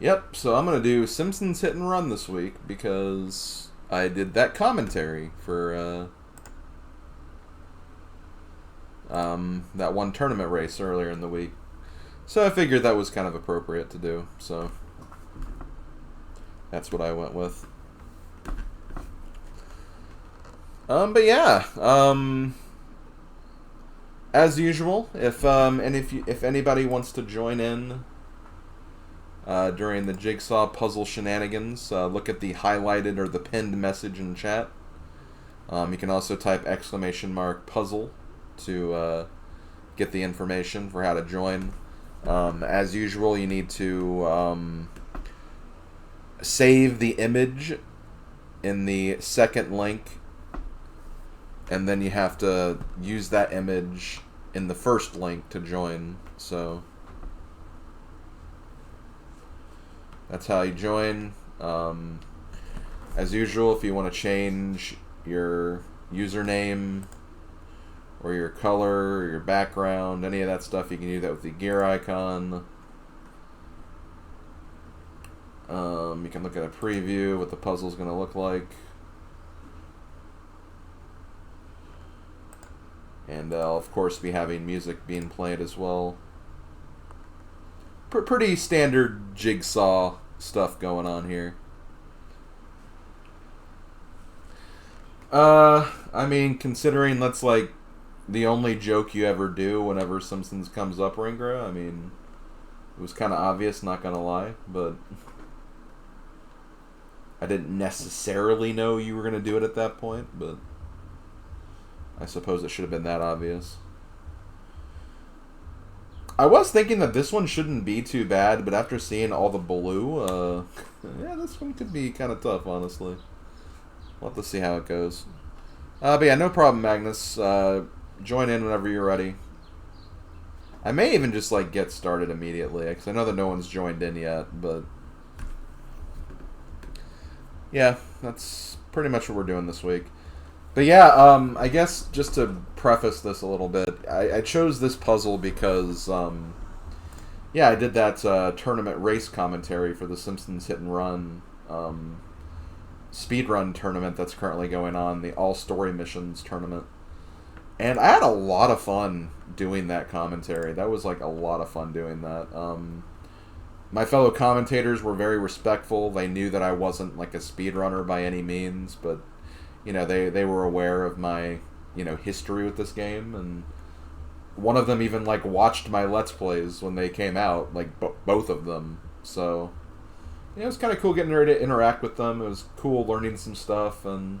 Yep, so I'm going to do Simpsons Hit and Run this week because I did that commentary for that one tournament race earlier in the week. So I figured that was kind of appropriate to do, so that's what I went with. But yeah, as usual, if anybody wants to join in during the Jigsaw puzzle shenanigans, look at the highlighted or the pinned message in chat. You can also type !puzzle to get the information for how to join. As usual, you need to save the image in the second link, and then you have to use that image in the first link to join. So that's how you join. As usual, if you want to change your username or your color or your background, any of that stuff, you can do that with the gear icon. You can look at a preview what the puzzle's going to look like. And I'll, of course, be having music being played as well. Pretty standard Jigsaw stuff going on here. I mean, considering that's like the only joke you ever do whenever Simpsons comes up, Ringra, I mean, it was kind of obvious, not gonna lie, but I didn't necessarily know you were gonna do it at that point, but I suppose it should have been that obvious. I was thinking that this one shouldn't be too bad, but after seeing all the blue, yeah, this one could be kind of tough, honestly. We'll have to see how it goes. But yeah, no problem, Magnus. Join in whenever you're ready. I may even just, like, get started immediately, because I know that no one's joined in yet, but yeah, that's pretty much what we're doing this week. But yeah, I guess just to preface this a little bit, I chose this puzzle because, yeah, I did that tournament race commentary for the Simpsons Hit and Run speedrun tournament that's currently going on, the All Story Missions tournament. And I had a lot of fun doing that commentary. That was like a lot of fun doing that. My fellow commentators were very respectful. They knew that I wasn't like a speedrunner by any means, but you know, they were aware of my, you know, history with this game, and one of them even like watched my Let's Plays when they came out, like both of them. So yeah, it was kind of cool getting ready to interact with them. It was cool learning some stuff, and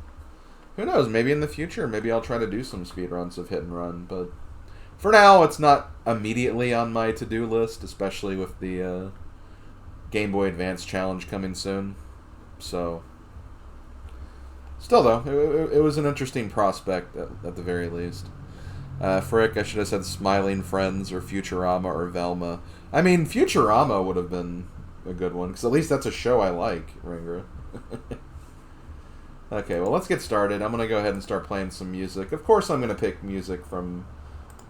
who knows, maybe in the future, maybe I'll try to do some speedruns of Hit and Run, but for now, it's not immediately on my to-do list, especially with the Game Boy Advance challenge coming soon. So still, though, it was an interesting prospect, at the very least. Frick, I should have said Smiling Friends or Futurama or Velma. I mean, Futurama would have been a good one, because at least that's a show I like, Ringra. Okay, well, let's get started. I'm going to go ahead and start playing some music. Of course I'm going to pick music from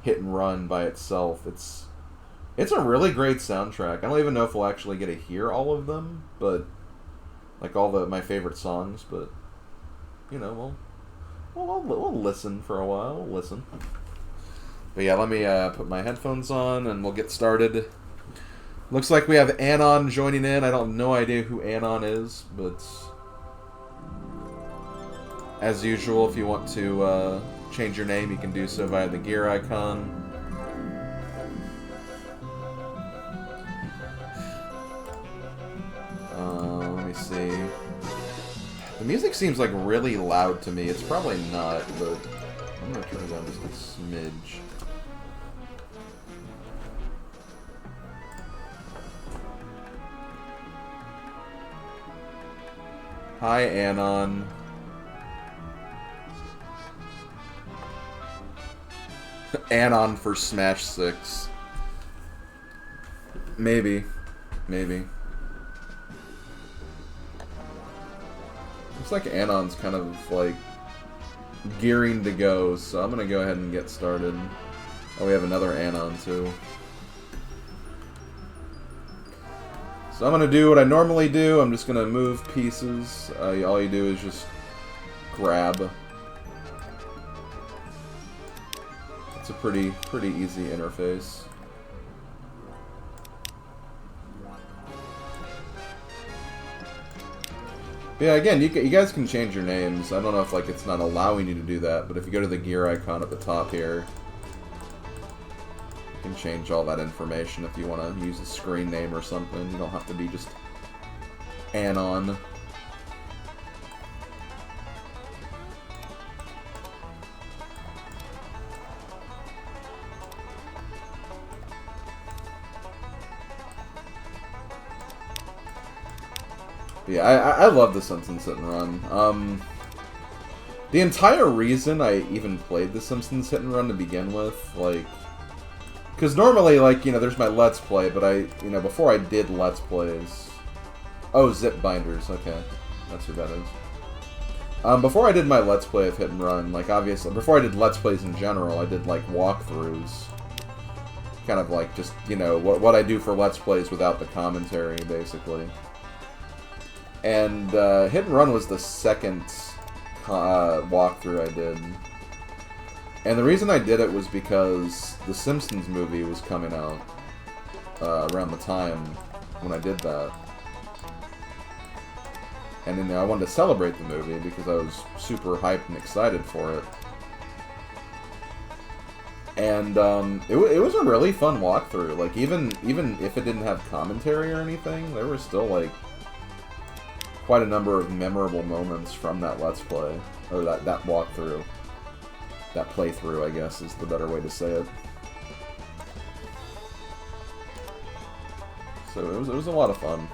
Hit and Run by itself. It's a really great soundtrack. I don't even know if we'll actually get to hear all of them, but like all my favorite songs, but you know, we'll listen for a while. We'll listen. But yeah, let me put my headphones on and we'll get started. Looks like we have Anon joining in. I don't have no idea who Anon is, but as usual, if you want to change your name, you can do so via the gear icon. Let me see. The music seems like really loud to me. It's probably not, but I'm going to turn it down just a smidge. Hi, Anon. Anon for Smash 6. Maybe. Looks like Anon's kind of like gearing to go, so I'm gonna go ahead and get started. Oh, we have another Anon too. So I'm going to do what I normally do. I'm just going to move pieces. All you do is just grab. It's a pretty easy interface. But yeah, again, you guys can change your names. I don't know if like it's not allowing you to do that, but if you go to the gear icon at the top here, you can change all that information if you want to use a screen name or something. You don't have to be just Anon. Yeah, I love The Simpsons Hit and Run. The entire reason I even played The Simpsons Hit and Run to begin with, like, because normally, like, you know, there's my Let's Play, but before I did Let's Plays, oh, Zip Binders, okay, that's who that is. Before I did my Let's Play of Hit and Run, like, obviously, before I did Let's Plays in general, I did, like, walkthroughs, kind of like, just, you know, what I do for Let's Plays without the commentary, basically. And Hit and Run was the second walkthrough I did. And the reason I did it was because the Simpsons movie was coming out around the time when I did that. And then I wanted to celebrate the movie because I was super hyped and excited for it. And it was a really fun walkthrough. Like, even if it didn't have commentary or anything, there were still, like, quite a number of memorable moments from that Let's Play, or that walkthrough. That playthrough, I guess, is the better way to say it. So it was a lot of fun.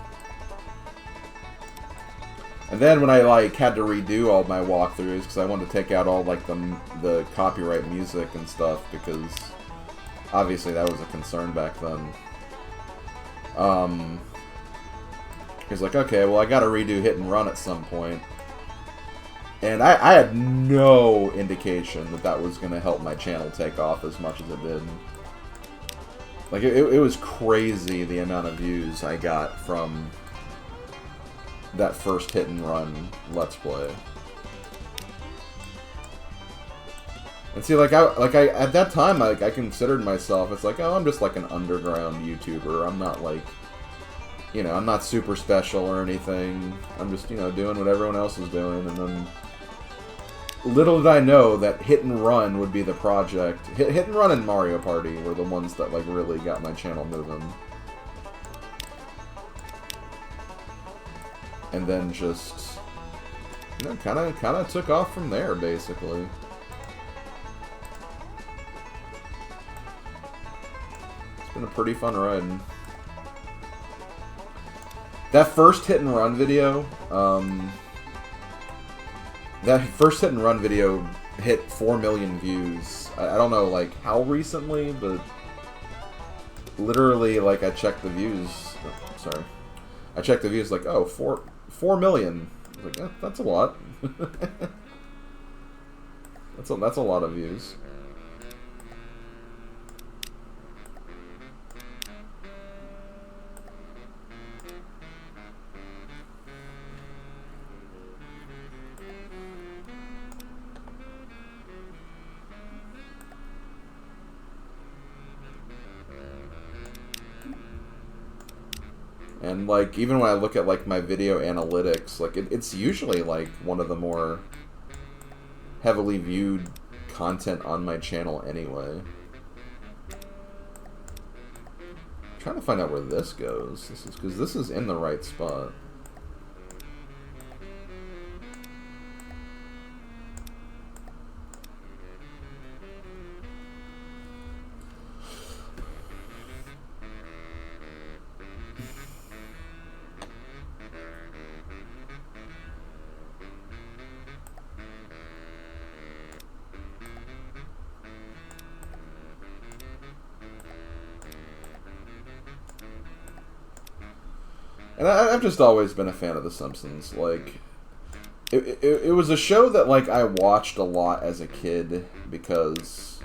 And then when I, like, had to redo all my walkthroughs, because I wanted to take out all, like, the copyright music and stuff, because obviously that was a concern back then. He's like, okay, well, I gotta redo Hit and Run at some point. And I had no indication that that was gonna help my channel take off as much as it did. Like, it was crazy the amount of views I got from that first Hit and Run Let's Play. And see, like I at that time, I considered myself, it's like, oh, I'm just like an underground YouTuber. I'm not like, you know, I'm not super special or anything. I'm just, you know, doing what everyone else is doing. And then, little did I know that Hit and Run would be the project. Hit and Run and Mario Party were the ones that, like, really got my channel moving. And then just, you know, kind of took off from there, basically. It's been a pretty fun ride. That first Hit and Run video, hit 4 million views. I don't know, like, how recently, but literally, like, I checked the views. Oh, sorry. I checked the views, like, oh, 4 million. I was like, yeah, that's a lot. that's a lot of views. And, like, even when I look at, like, my video analytics, like, it's usually, like, one of the more heavily viewed content on my channel anyway. I'm trying to find out where this goes. Because this is in the right spot. And I've just always been a fan of The Simpsons. Like, it was a show that, like, I watched a lot as a kid because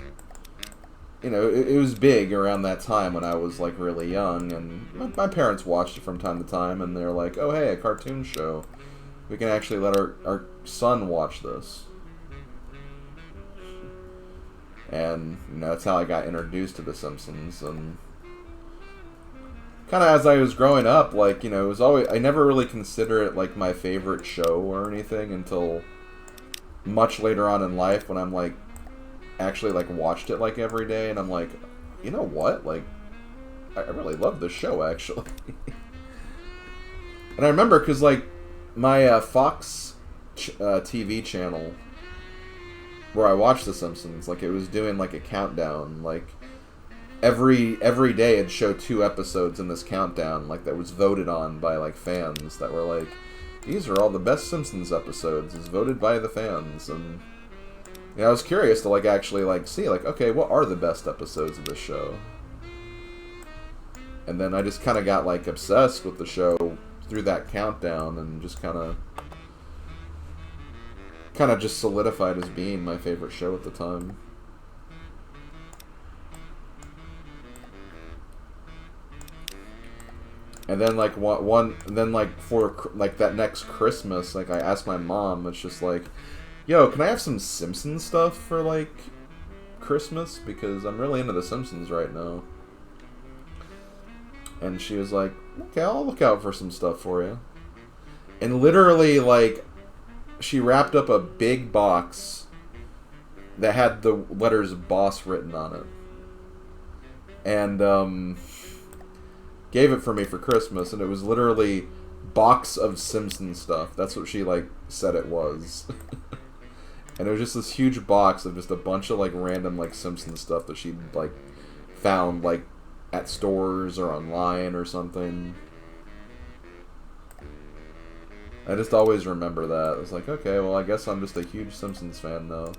it was big around that time when I was like really young, and my parents watched it from time to time, and they're like, "Oh, hey, a cartoon show. We can actually let our son watch this." And that's how I got introduced to The Simpsons. And kind of as I was growing up, like, it was always, I never really considered it like my favorite show or anything until much later on in life, when I'm like actually like watched it like every day, and I'm like, you know what, like, I really love this show actually. And I remember because like my Fox TV channel where I watched The Simpsons, like, it was doing like a countdown, like every day it'd show 2 episodes in this countdown, like, that was voted on by like fans that were like, these are all the best Simpsons episodes, as voted by the fans. And I was curious to like actually like see like, okay, what are the best episodes of this show? And then I just kind of got like obsessed with the show through that countdown, and just kind of just solidified as being my favorite show at the time. And then like for like that next Christmas, like, I asked my mom, it's just like, yo, can I have some Simpsons stuff for like Christmas, because I'm really into the Simpsons right now. And she was like, okay, I'll look out for some stuff for you. And literally, like, she wrapped up a big box that had the letters "Boss" written on it, and gave it for me for Christmas. And it was literally box of Simpson stuff. That's what she like said it was. And it was just this huge box of just a bunch of like random like Simpson stuff that she'd like found like at stores or online or something. I just always remember that. It's like, okay, well, I guess I'm just a huge Simpsons fan now.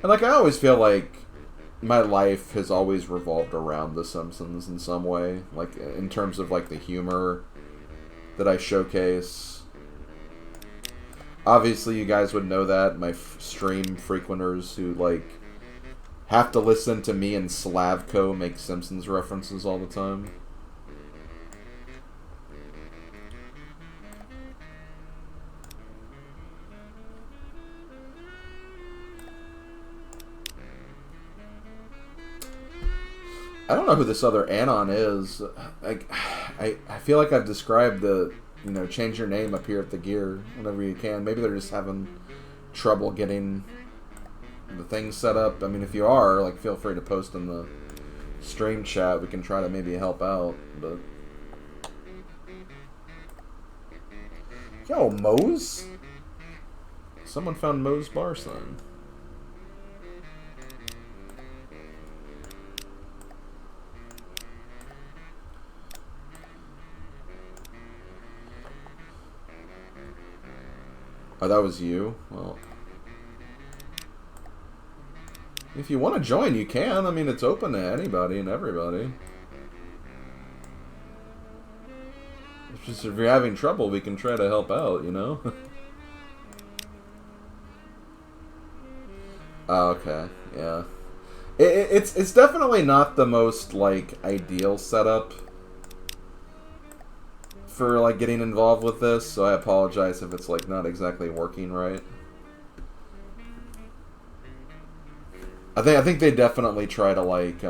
And like, I always feel like my life has always revolved around The Simpsons in some way, like in terms of like the humor that I showcase. Obviously, you guys would know that, my stream frequenters who like have to listen to me and Slavko make Simpsons references all the time. I don't know who this other Anon is. I feel like I've described the, change your name up here at the gear whenever you can. Maybe they're just having trouble getting the thing set up. I mean, if you are, like, feel free to post in the stream chat. We can try to maybe help out. But yo, Moe's? Someone found Moe's bar sign. Oh, that was you? Well, if you want to join, you can. I mean, it's open to anybody and everybody. It's just, if you're having trouble, we can try to help out, Oh, okay, yeah. It's definitely not the most, like, ideal setup for like getting involved with this, so I apologize if it's like not exactly working right. I think they definitely try to like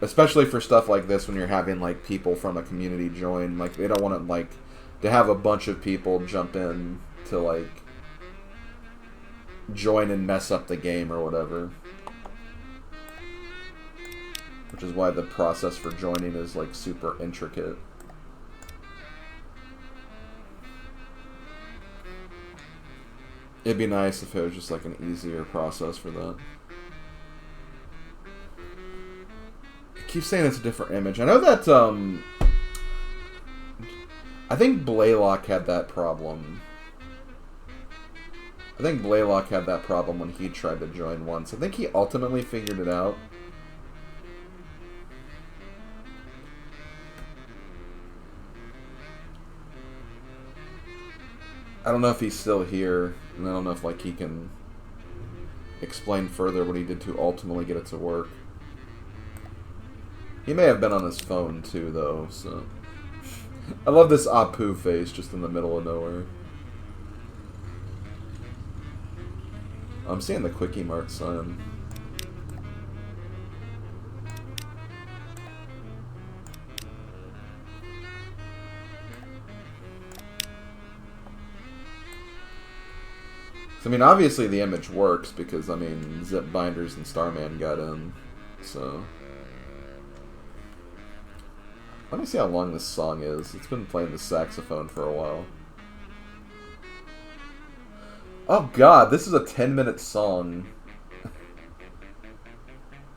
especially for stuff like this, when you're having like people from a community join, like they don't want to like to have a bunch of people jump in to like join and mess up the game or whatever. Which is why the process for joining is like super intricate. It'd be nice if it was just like an easier process for that. I keep saying it's a different image. I know that, I think Blaylock had that problem. I think Blaylock had that problem when he tried to join once. I think he ultimately figured it out. I don't know if he's still here, and I don't know if like he can explain further what he did to ultimately get it to work. He may have been on his phone too, though, so... I love this Apu face just in the middle of nowhere. I'm seeing the Quickie Mart sign. I mean, obviously the image works because, I mean, Zip Binders and Starman got in, so... Let me see how long this song is. It's been playing the saxophone for a while. Oh god, this is a 10-minute song.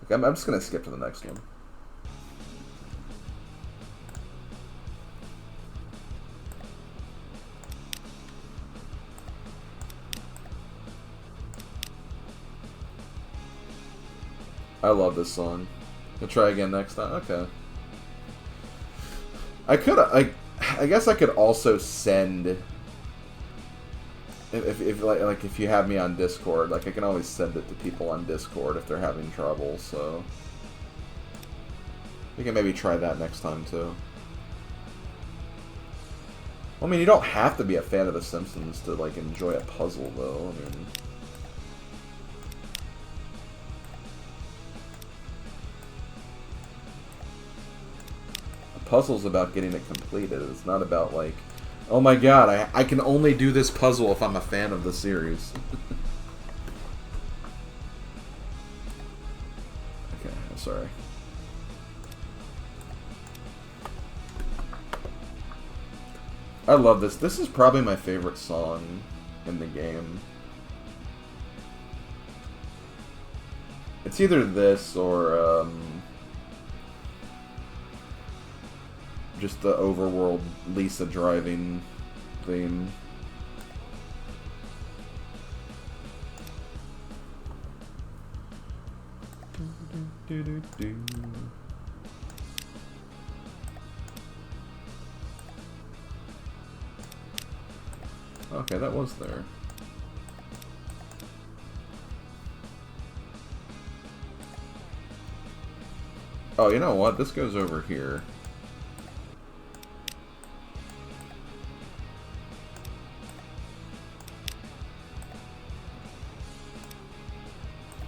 Okay, I'm just gonna skip to the next one. I love this song. We'll try again next time. Okay. I guess I could also send if like if you have me on Discord, like I can always send it to people on Discord if they're having trouble, so we can maybe try that next time too. Well, I mean, you don't have to be a fan of The Simpsons to like enjoy a puzzle though. I mean, puzzle's about getting it completed. It's not about like, oh my god, I can only do this puzzle if I'm a fan of the series. Okay, I'm sorry. I love this. This is probably my favorite song in the game. It's either this or just the overworld Lisa driving theme. Okay, that was there. Oh, you know what? This goes over here.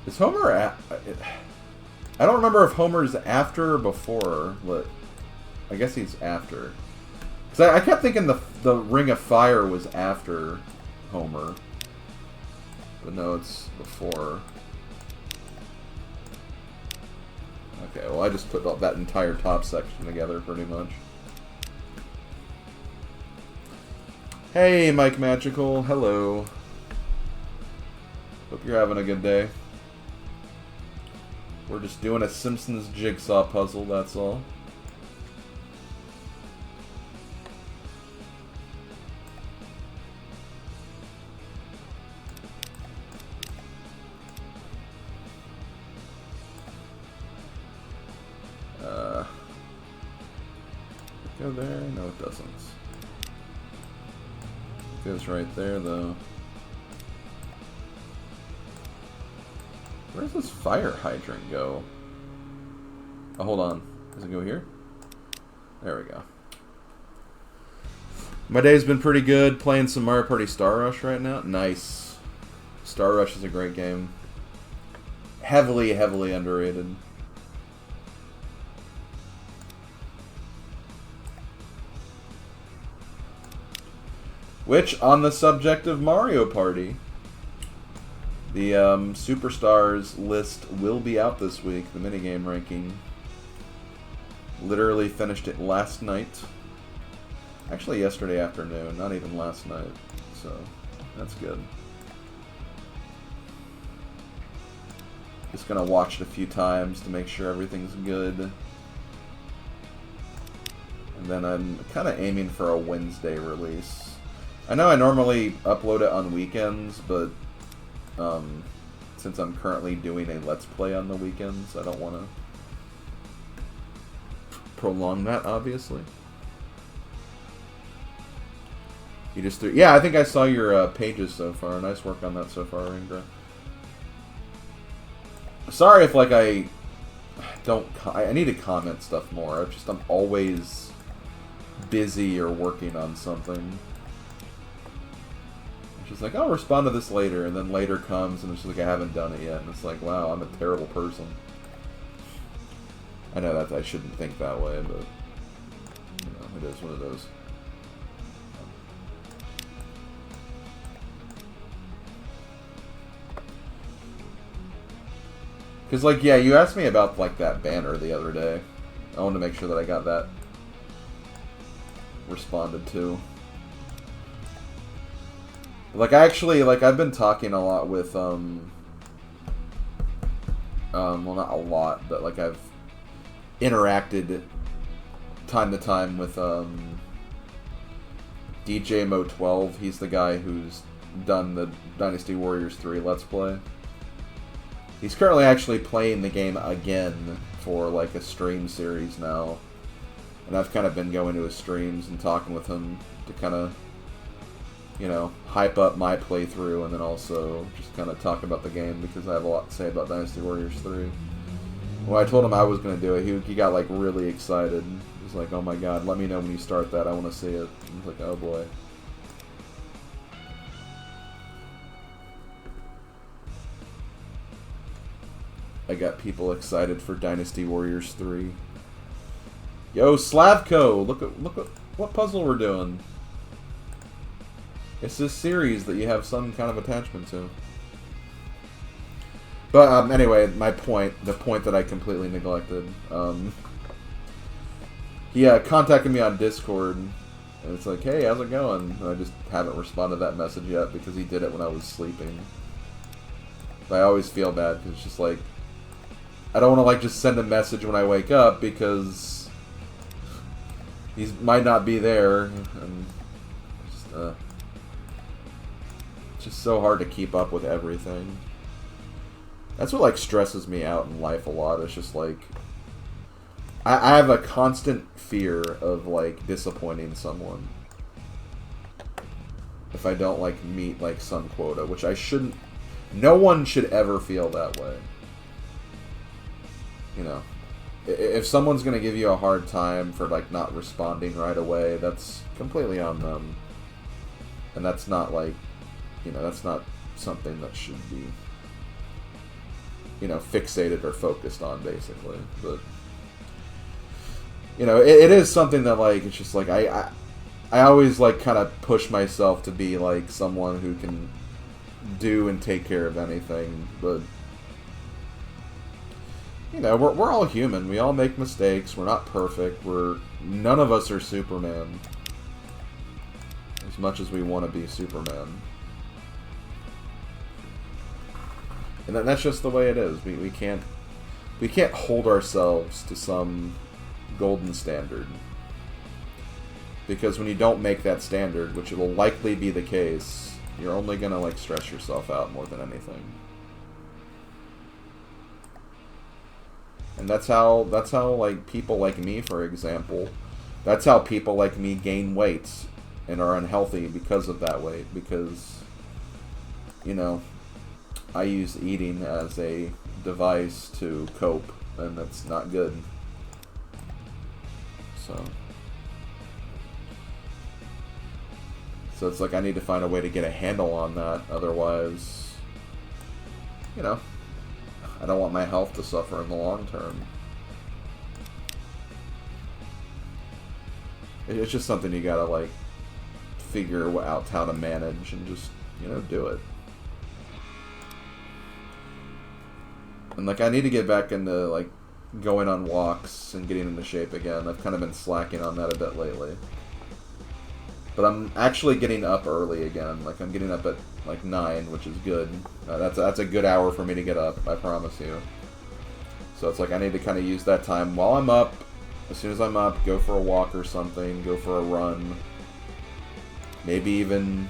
Is Homer I don't remember if Homer's after or before, but I guess he's after. Because I kept thinking the Ring of Fire was after Homer. But no, it's before. Okay, well I just put that entire top section together pretty much. Hey, Mike Magical. Hello. Hope you're having a good day. We're just doing a Simpsons jigsaw puzzle, that's all. Go there? No, it doesn't. It goes right there, though. Where does this fire hydrant go? Oh, hold on. Does it go here? There we go. My day's been pretty good. Playing some Mario Party Star Rush right now. Nice. Star Rush is a great game. Heavily, heavily underrated. Which, on the subject of Mario Party, the Superstars list will be out this week, the minigame ranking. Literally finished it last night. Actually, yesterday afternoon, not even last night. So, that's good. Just gonna watch it a few times to make sure everything's good. And then I'm kind of aiming for a Wednesday release. I know I normally upload it on weekends, but since I'm currently doing a Let's Play on the weekends, I don't want to prolong that, obviously. You just threw... Yeah, I think I saw your pages so far. Nice work on that so far, Indra. Sorry if, like, I don't... I need to comment stuff more. I'm always busy or working on something. It's just like, I'll respond to this later, and then later comes, and it's just like, I haven't done it yet. And it's like, wow, I'm a terrible person. I know that I shouldn't think that way, but, you know, it is what it is. Because, like, yeah, you asked me about, like, that banner the other day. I wanted to make sure that I got that responded to. Like, actually, like, I've been talking a lot with, well, not a lot, but, like, I've interacted time to time with, DJ Mo12. He's the guy who's done the Dynasty Warriors 3 Let's Play. He's currently actually playing the game again for, like, a stream series now. And I've kind of been going to his streams and talking with him to kind of, you know, hype up my playthrough and then also just kind of talk about the game because I have a lot to say about Dynasty Warriors 3. When I told him I was going to do it, he got, like, really excited. He was like, oh my god, let me know when you start that. I want to see it. I was like, oh boy. I got people excited for Dynasty Warriors 3. Yo, Slavko! Look at what puzzle we're doing. It's this series that you have some kind of attachment to. But anyway, the point that I completely neglected. He contacted me on Discord, and it's like, hey, how's it going? And I just haven't responded to that message yet because he did it when I was sleeping. But I always feel bad because it's just like, I don't want to, like, just send a message when I wake up because he might not be there, and it's just so hard to keep up with everything. That's what, like, stresses me out in life a lot. It's just, like, I have a constant fear of, like, disappointing someone if I don't, like, meet, like, some quota, which I shouldn't. No one should ever feel that way. You know, if someone's going to give you a hard time for, like, not responding right away, that's completely on them. And that's not, like, you know, that's not something that should be, you know, fixated or focused on, basically. But, you know, it is something that, like, it's just, like, I always, like, kind of push myself to be, like, someone who can do and take care of anything, but, you know, we're all human. We all make mistakes. We're not perfect. None of us are Superman. As much as we want to be Superman. And that's just the way it is. We can't hold ourselves to some golden standard. Because when you don't make that standard, which it will likely be the case, you're only gonna, like, stress yourself out more than anything. And that's how, like, people like me, for example, that's how people like me gain weight and are unhealthy because of that weight. Because, you know, I use eating as a device to cope, and that's not good. So it's like I need to find a way to get a handle on that, otherwise, you know, I don't want my health to suffer in the long term. It's just something you gotta, like, figure out how to manage and just, you know, do it. And, like, I need to get back into, like, going on walks and getting into shape again. I've kind of been slacking on that a bit lately. But I'm actually getting up early again. Like, I'm getting up at, like, 9, which is good. That's a good hour for me to get up, I promise you. So it's like I need to kind of use that time while I'm up. As soon as I'm up, go for a walk or something, go for a run. Maybe even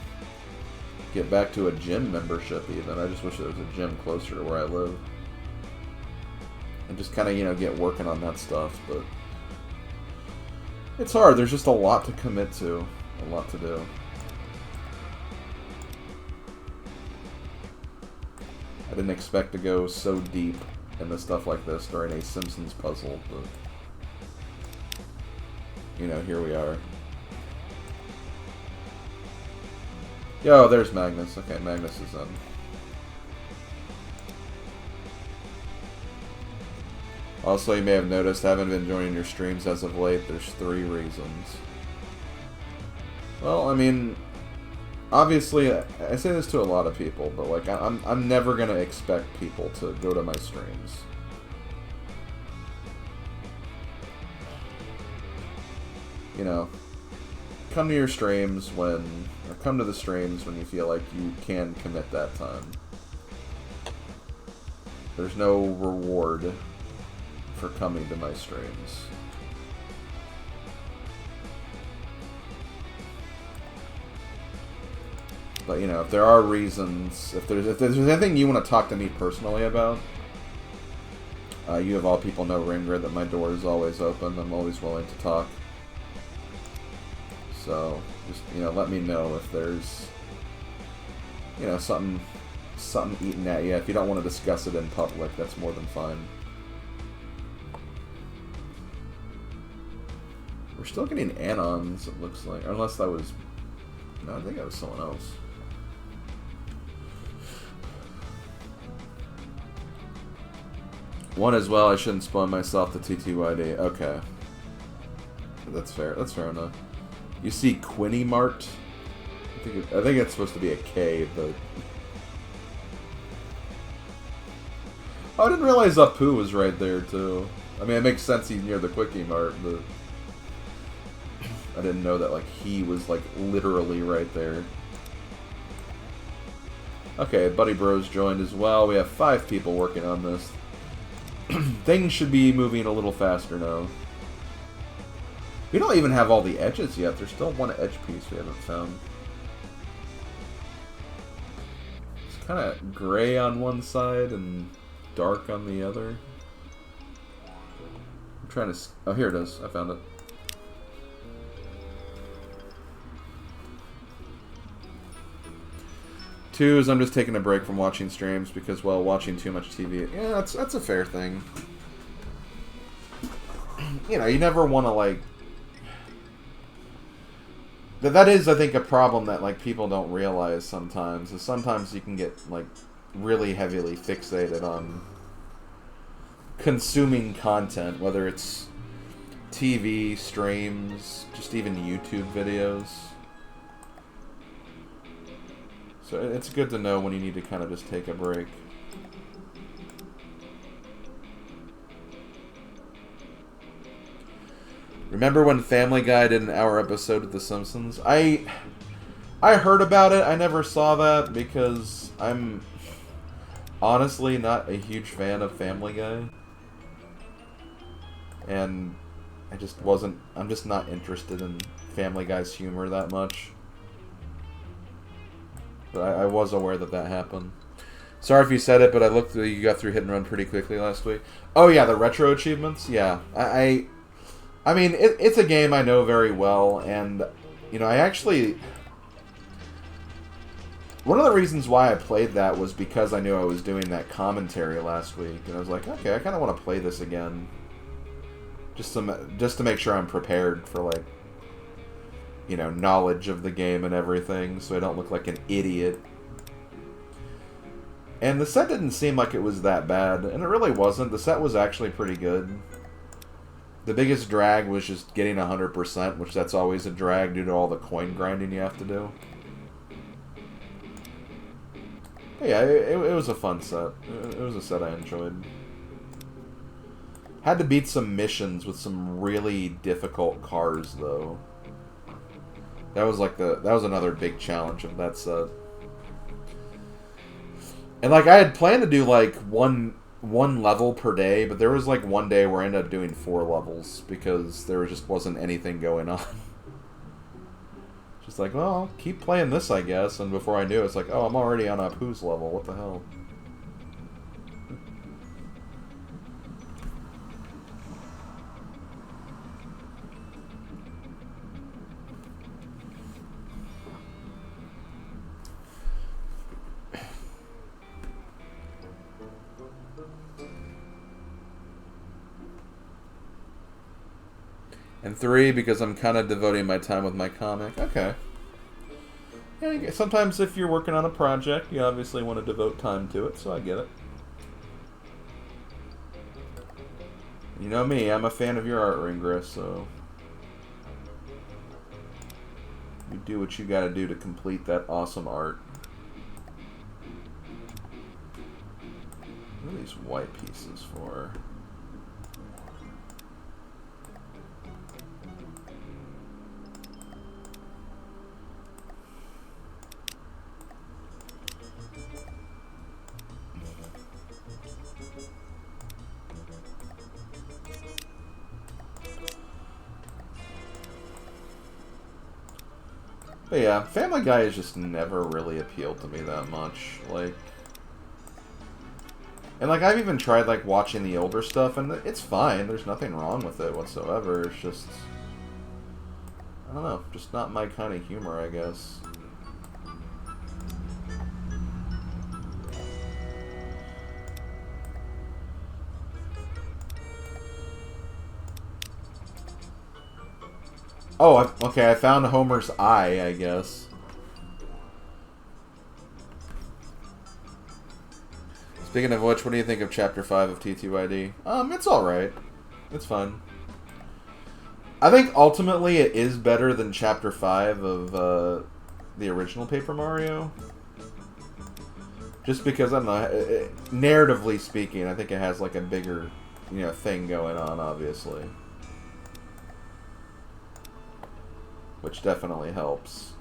get back to a gym membership even. I just wish there was a gym closer to where I live. And just kind of, you know, get working on that stuff, but it's hard. There's just a lot to commit to. A lot to do. I didn't expect to go so deep into stuff like this during a Simpsons puzzle, but you know, here we are. Yo, there's Magnus. Okay, Magnus is in. Also, you may have noticed I haven't been joining your streams as of late. There's 3 reasons. Well, I mean, obviously, I say this to a lot of people, but like, I'm never gonna expect people to go to my streams. You know, come to your streams when, or come to the streams when you feel like you can commit that time. There's no reward for coming to my streams. But you know, if there are reasons, if there's anything you want to talk to me personally about, you of all people know, Ringer, that my door is always open. I'm always willing to talk. So just, you know, let me know if there's, you know, something eating at you. If you don't want to discuss it in public, that's more than fine. We're still getting Anons, it looks like. Unless that was... No, I think that was someone else. One as well, I shouldn't spawn myself to TTYD. Okay. That's fair. That's fair enough. You see Quinny Mart? I think it's supposed to be a K, but... Oh, I didn't realize Apu was right there, too. I mean, it makes sense he's near the Quickie Mart, but... I didn't know that, like, he was, like, literally right there. Okay, Buddy Bros joined as well. We have 5 people working on this. Things should be moving a little faster now. We don't even have all the edges yet. There's still one edge piece we haven't found. It's kind of gray on one side and dark on the other. I'm trying to... Oh, here it is. I found it. Two is I'm just taking a break from watching streams because, well, watching too much TV... Yeah, that's a fair thing. You know, you never want to, like... That is, I think, a problem that, like, people don't realize sometimes. Is sometimes you can get, like, really heavily fixated on consuming content, whether it's TV, streams, just even YouTube videos. So it's good to know when you need to kind of just take a break. Remember when Family Guy did an hour episode of The Simpsons? I heard about it. I never saw that because I'm honestly not a huge fan of Family Guy. And I'm just not interested in Family Guy's humor that much. But I was aware that that happened. Sorry if you said it, but I looked. You got through Hit and Run pretty quickly last week. Oh yeah, the retro achievements. Yeah, I mean, it's a game I know very well, and you know, I actually one of the reasons why I played that was because I knew I was doing that commentary last week, and I was like, okay, I kind of want to play this again, just to make sure I'm prepared for, like, you know, knowledge of the game and everything, so I don't look like an idiot. And the set didn't seem like it was that bad, and it really wasn't. The set was actually pretty good. The biggest drag was just getting 100%, which that's always a drag due to all the coin grinding you have to do. But yeah, it was a fun set. It was a set I enjoyed. Had to beat some missions with some really difficult cars, though. That was like that was another big challenge of that set. And like I had planned to do like one level per day, but there was like one day where I ended up doing 4 levels because there just wasn't anything going on. Just like, well, I'll keep playing this, I guess. And before I knew it, it's like, oh, I'm already on Apu's level. What the hell? And 3 because I'm kind of devoting my time with my comic. Okay. Yeah, sometimes if you're working on a project, you obviously want to devote time to it, so I get it. You know me, I'm a fan of your art, Ringress, so... You do what you gotta do to complete that awesome art. What are these white pieces for? But yeah, Family Guy has just never really appealed to me that much. Like, and like I've even tried like watching the older stuff, and it's fine. There's nothing wrong with it whatsoever. It's just, I don't know, just not my kind of humor, I guess. Oh, okay, I found Homer's eye, I guess. Speaking of which, what do you think of Chapter 5 of TTYD? It's alright. It's fun. I think ultimately it is better than Chapter 5 of the original Paper Mario. Just because, I don't know, narratively speaking, I think it has like a bigger, you know, thing going on, obviously. Which definitely helps.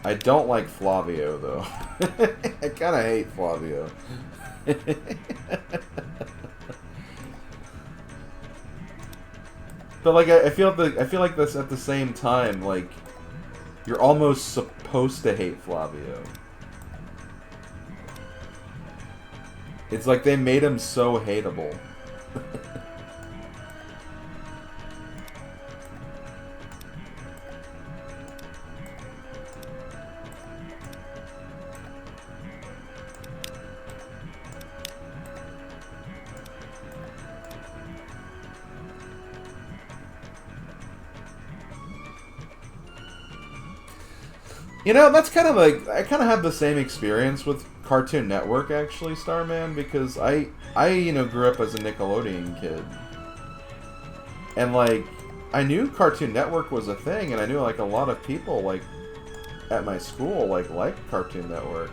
I don't like Flavio, though. I kind of hate Flavio. But like I feel like this at the same time, like you're almost supposed to hate Flavio. It's like they made him so hateable. You know, that's kind of like, I kind of have the same experience with Cartoon Network, actually, Starman, because I you know, grew up as a Nickelodeon kid. And, like, I knew Cartoon Network was a thing, and I knew, like, a lot of people, like, at my school, like, liked Cartoon Network.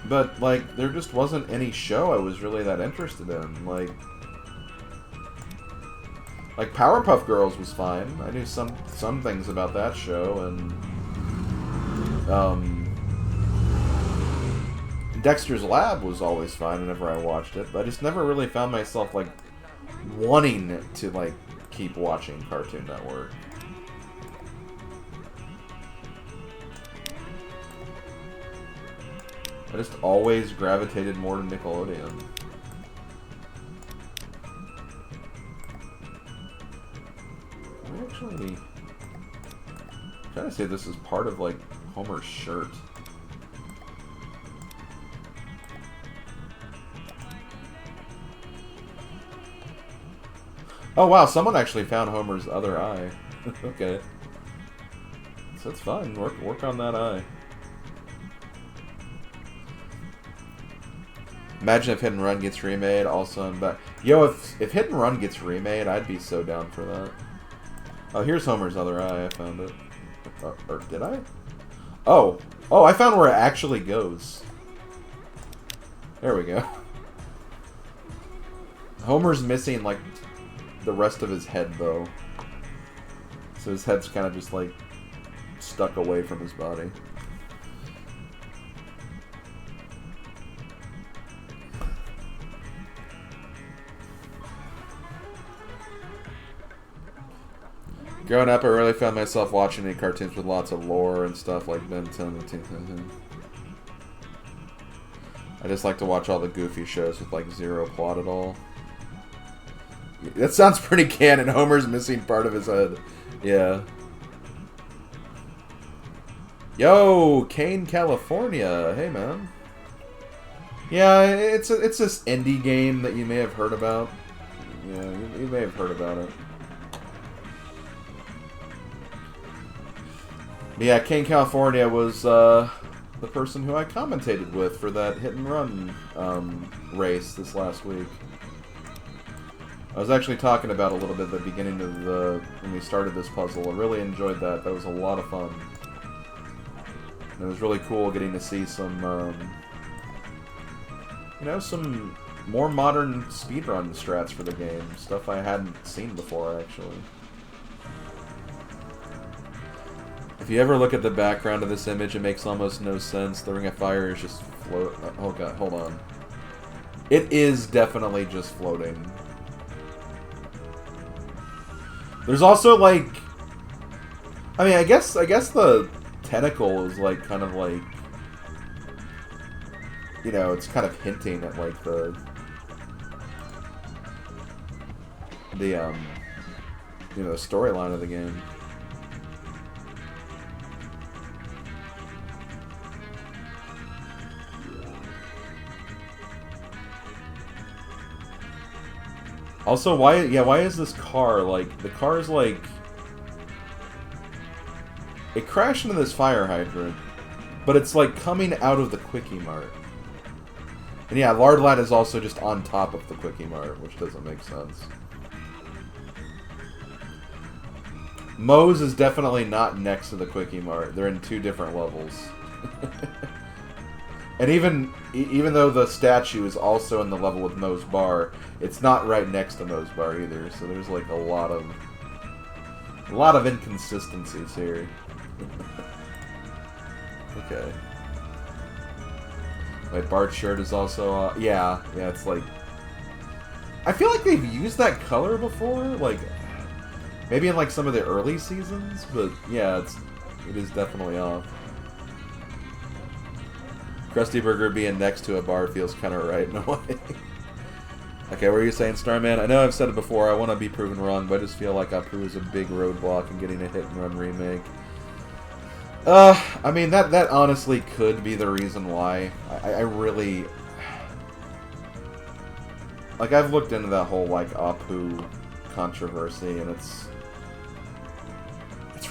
But, like, there just wasn't any show I was really that interested in, like Powerpuff Girls was fine. I knew some things about that show, and Dexter's Lab was always fine whenever I watched it, but I just never really found myself, like, wanting to, like, keep watching Cartoon Network. I just always gravitated more to Nickelodeon. Actually, I'm trying to say this is part of, like, Homer's shirt. Oh wow, someone actually found Homer's other eye. Okay. So it's fine. Work on that eye. Imagine if Hit and Run gets remade, also I'm back. Yo, if Hit and Run gets remade, I'd be so down for that. Oh, here's Homer's other eye. I found it. Or did I? Oh, I found where it actually goes. There we go. Homer's missing, like, the rest of his head, though. So his head's kind of just, like, stuck away from his body. Growing up, I really found myself watching any cartoons with lots of lore and stuff like Ben 10 and 10. I just like to watch all the goofy shows with like zero plot at all. That sounds pretty canon. Homer's missing part of his head. Yeah. Yo, Kane, California. Hey, man. Yeah, it's this indie game that you may have heard about. Yeah, you may have heard about it. But yeah, Kane, California was the person who I commentated with for that hit and run race this last week. I was actually talking about a little bit at the beginning of when we started this puzzle. I really enjoyed that. That was a lot of fun. And it was really cool getting to see some, you know, some more modern speedrun strats for the game. Stuff I hadn't seen before, actually. If you ever look at the background of this image, it makes almost no sense. The Ring of Fire is just float. Oh god, hold on. It is definitely just floating. There's also like, I mean, I guess the tentacle is like kind of like, you know, it's kind of hinting at like the you know, storyline of the game. Also, why is this car, like, the car's, like, it crashed into this fire hydrant, but it's, like, coming out of the Quickie Mart. And yeah, Lardlat is also just on top of the Quickie Mart, which doesn't make sense. Moe's is definitely not next to the Quickie Mart. They're in two different levels. And even though the statue is also in the level with Moe's Bar, it's not right next to Moe's Bar either. So there's like a lot of inconsistencies here. Okay. Wait, Bart's shirt is also yeah, it's like, I feel like they've used that color before, like maybe in like some of the early seasons, but yeah, it is definitely off. Krusty Burger being next to a bar feels kind of right in a way. Okay, what are you saying, Starman? I know I've said it before, I want to be proven wrong, but I just feel like Apu is a big roadblock in getting a hit-and-run remake. I mean, that honestly could be the reason why. I really... Like, I've looked into that whole, like, Apu controversy, and it's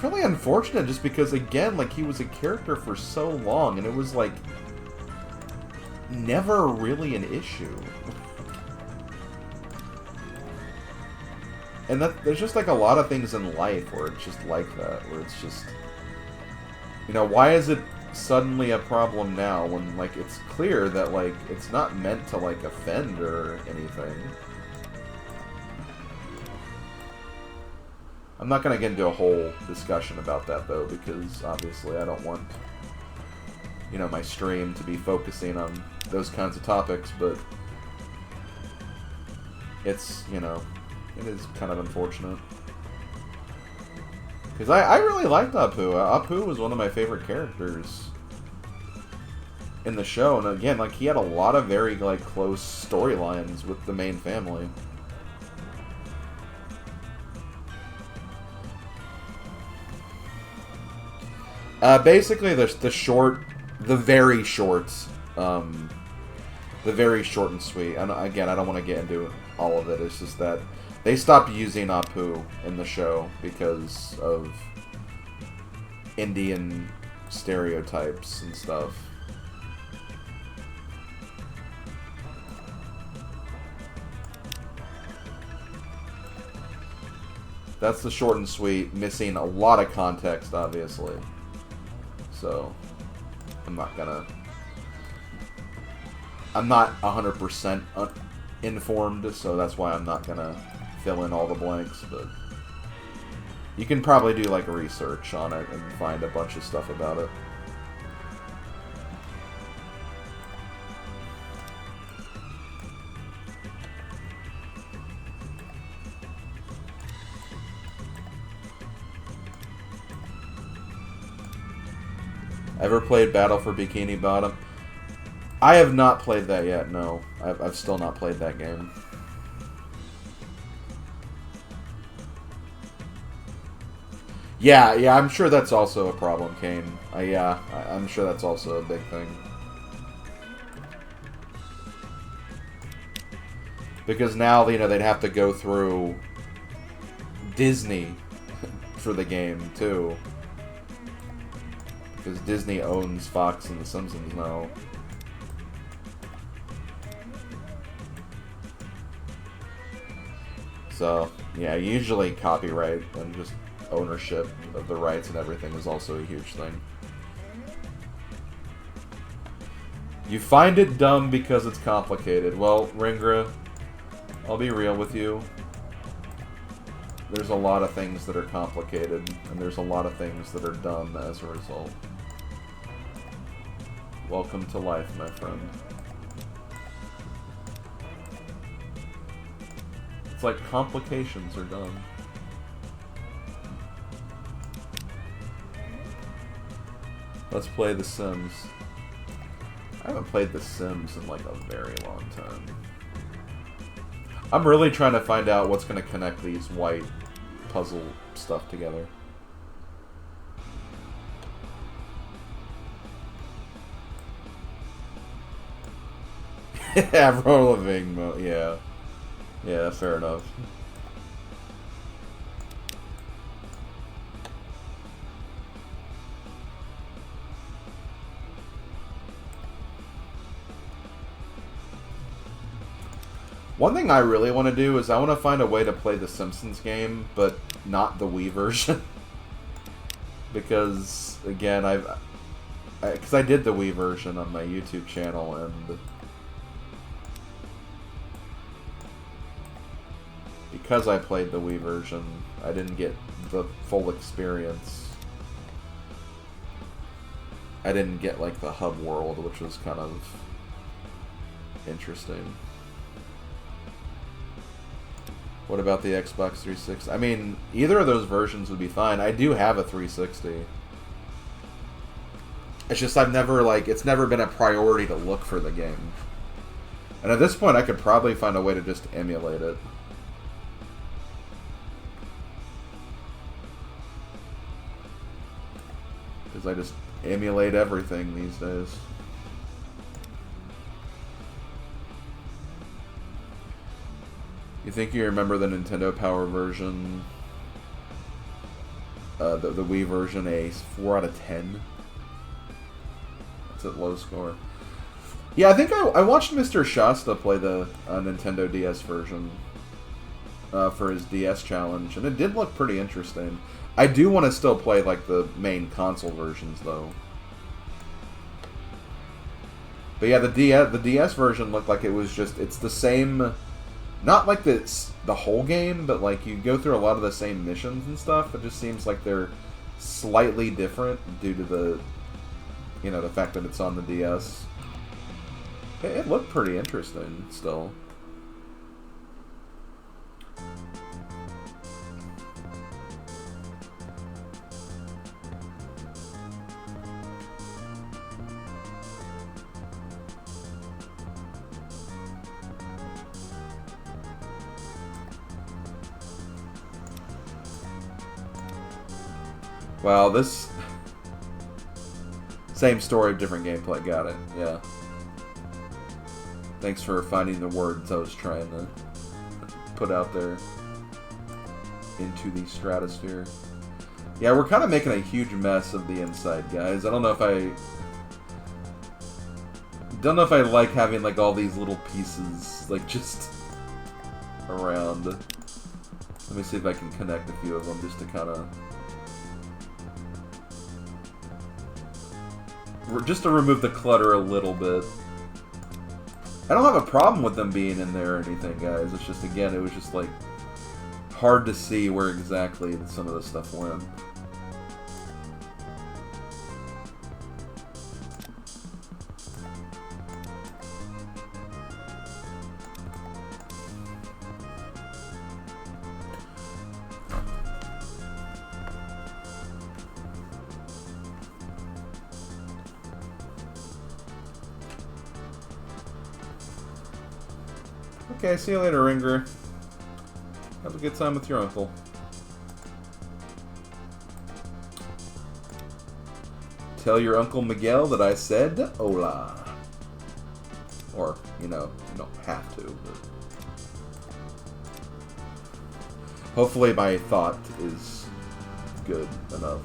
really unfortunate just because, again, like, he was a character for so long, and it was, like, never really an issue. And there's just like a lot of things in life where it's just like that, where it's just, you know, why is it suddenly a problem now when like it's clear that like it's not meant to like offend or anything. I'm not gonna get into a whole discussion about that though, because obviously I don't want, you know, my stream to be focusing on those kinds of topics, but it's, you know, it is kind of unfortunate. Because I really liked Apu. Apu was one of my favorite characters in the show, and again, like, he had a lot of very, like, close storylines with the main family. Basically, the very short and sweet. And again, I don't want to get into all of it. It's just that they stopped using Apu in the show because of Indian stereotypes and stuff. That's the short and sweet, missing a lot of context, obviously. So, I'm not 100% informed, so that's why I'm not gonna fill in all the blanks, but you can probably do like research on it and find a bunch of stuff about it. Ever played Battle for Bikini Bottom? I have not played that yet, no. I've still not played that game. Yeah, I'm sure that's also a problem, Kane. I'm sure that's also a big thing. Because now, you know, they'd have to go through Disney for the game, too. Because Disney owns Fox and The Simpsons now. So, yeah, usually copyright and just ownership of the rights and everything is also a huge thing. You find it dumb because it's complicated. Well, Ringra, I'll be real with you. There's a lot of things that are complicated, and there's a lot of things that are dumb as a result. Welcome to life, my friend. It's like complications are dumb. Let's play The Sims. I haven't played The Sims in like a very long time. I'm really trying to find out what's going to connect these white puzzle stuff together. Avril Lavigne, yeah. Yeah, fair enough. One thing I really want to do is I want to find a way to play the Simpsons game, but not the Wii version. Because, again, because I did the Wii version on my YouTube channel, and because I played the Wii version, I didn't get the full experience. I didn't get, like, the hub world, which was kind of interesting. What about the Xbox 360? I mean, either of those versions would be fine. I do have a 360. It's just I've never, like, it's never been a priority to look for the game. And at this point, I could probably find a way to just emulate it. Because I just emulate everything these days. You think you remember the Nintendo Power version? The Wii version, a 4 out of 10? That's a low score. Yeah, I think I watched Mr. Shasta play the Nintendo DS version for his DS challenge, and it did look pretty interesting. I do want to still play, like, the main console versions, though. But yeah, the DS version looked like it was just, it's the same... Not like the whole game, but like you go through a lot of the same missions and stuff. It just seems like they're slightly different due to the, you know, the fact that it's on the DS. It looked pretty interesting still. Wow, this... Same story, different gameplay. Got it, yeah. Thanks for finding the words I was trying to put out there into the stratosphere. Yeah, we're kind of making a huge mess of the inside, guys. I don't know if I like having, like, all these little pieces, like, just around. Let me see if I can connect a few of them just to kind of... Just to remove the clutter a little bit. I don't have a problem with them being in there or anything, guys. It's just, again, it was just, like, hard to see where exactly some of this stuff went. Okay, see you later, Ringer. Have a good time with your uncle. Tell your Uncle Miguel that I said hola. Or, you know, you don't have to, but... Hopefully my thought is good enough.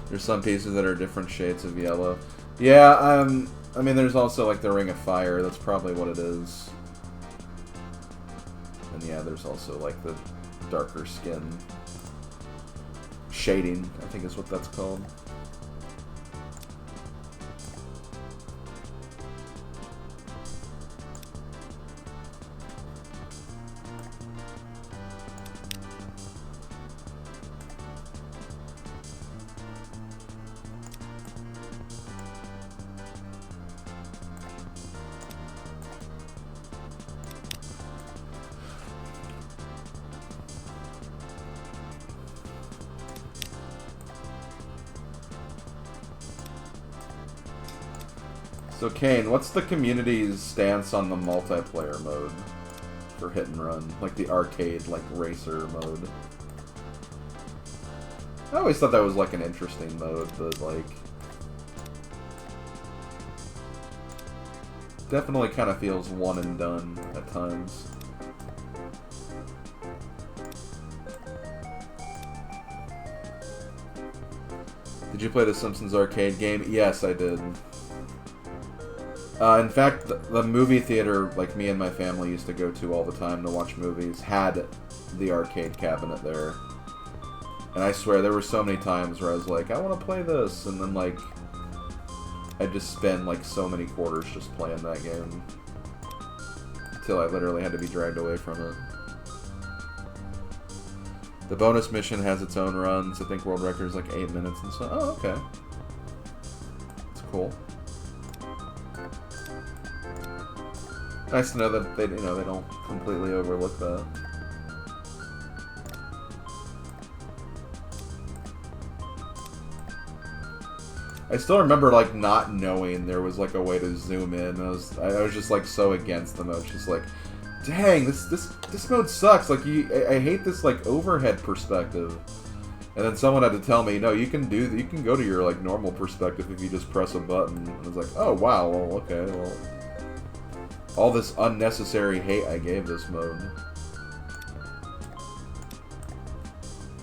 There's some pieces that are different shades of yellow. Yeah, I mean, there's also, like, the Ring of Fire. That's probably what it is. And yeah, there's also, like, the darker skin. Shading, I think is what that's called. So, Kane, what's the community's stance on the multiplayer mode for Hit and Run? Like the arcade, like, racer mode? I always thought that was, like, an interesting mode, but, like... Definitely kind of feels one and done at times. Did you play the Simpsons arcade game? Yes, I did. In fact, the movie theater, like, me and my family used to go to all the time to watch movies, had the arcade cabinet there. And I swear, there were so many times where I was like, I want to play this, and then, like, I'd just spend, like, so many quarters just playing that game. Until I literally had to be dragged away from it. The bonus mission has its own runs. I think world record is, like, 8 minutes and so. Oh, okay. That's cool. Nice to know that they, you know, they don't completely overlook that. I still remember, like, not knowing there was, like, a way to zoom in. I was just, like, so against them. I was just like, dang, this mode sucks. Like, I hate this, like, overhead perspective. And then someone had to tell me, no, you can go to your, like, normal perspective if you just press a button. And I was like, oh wow, well, okay, well. All this unnecessary hate I gave this mode.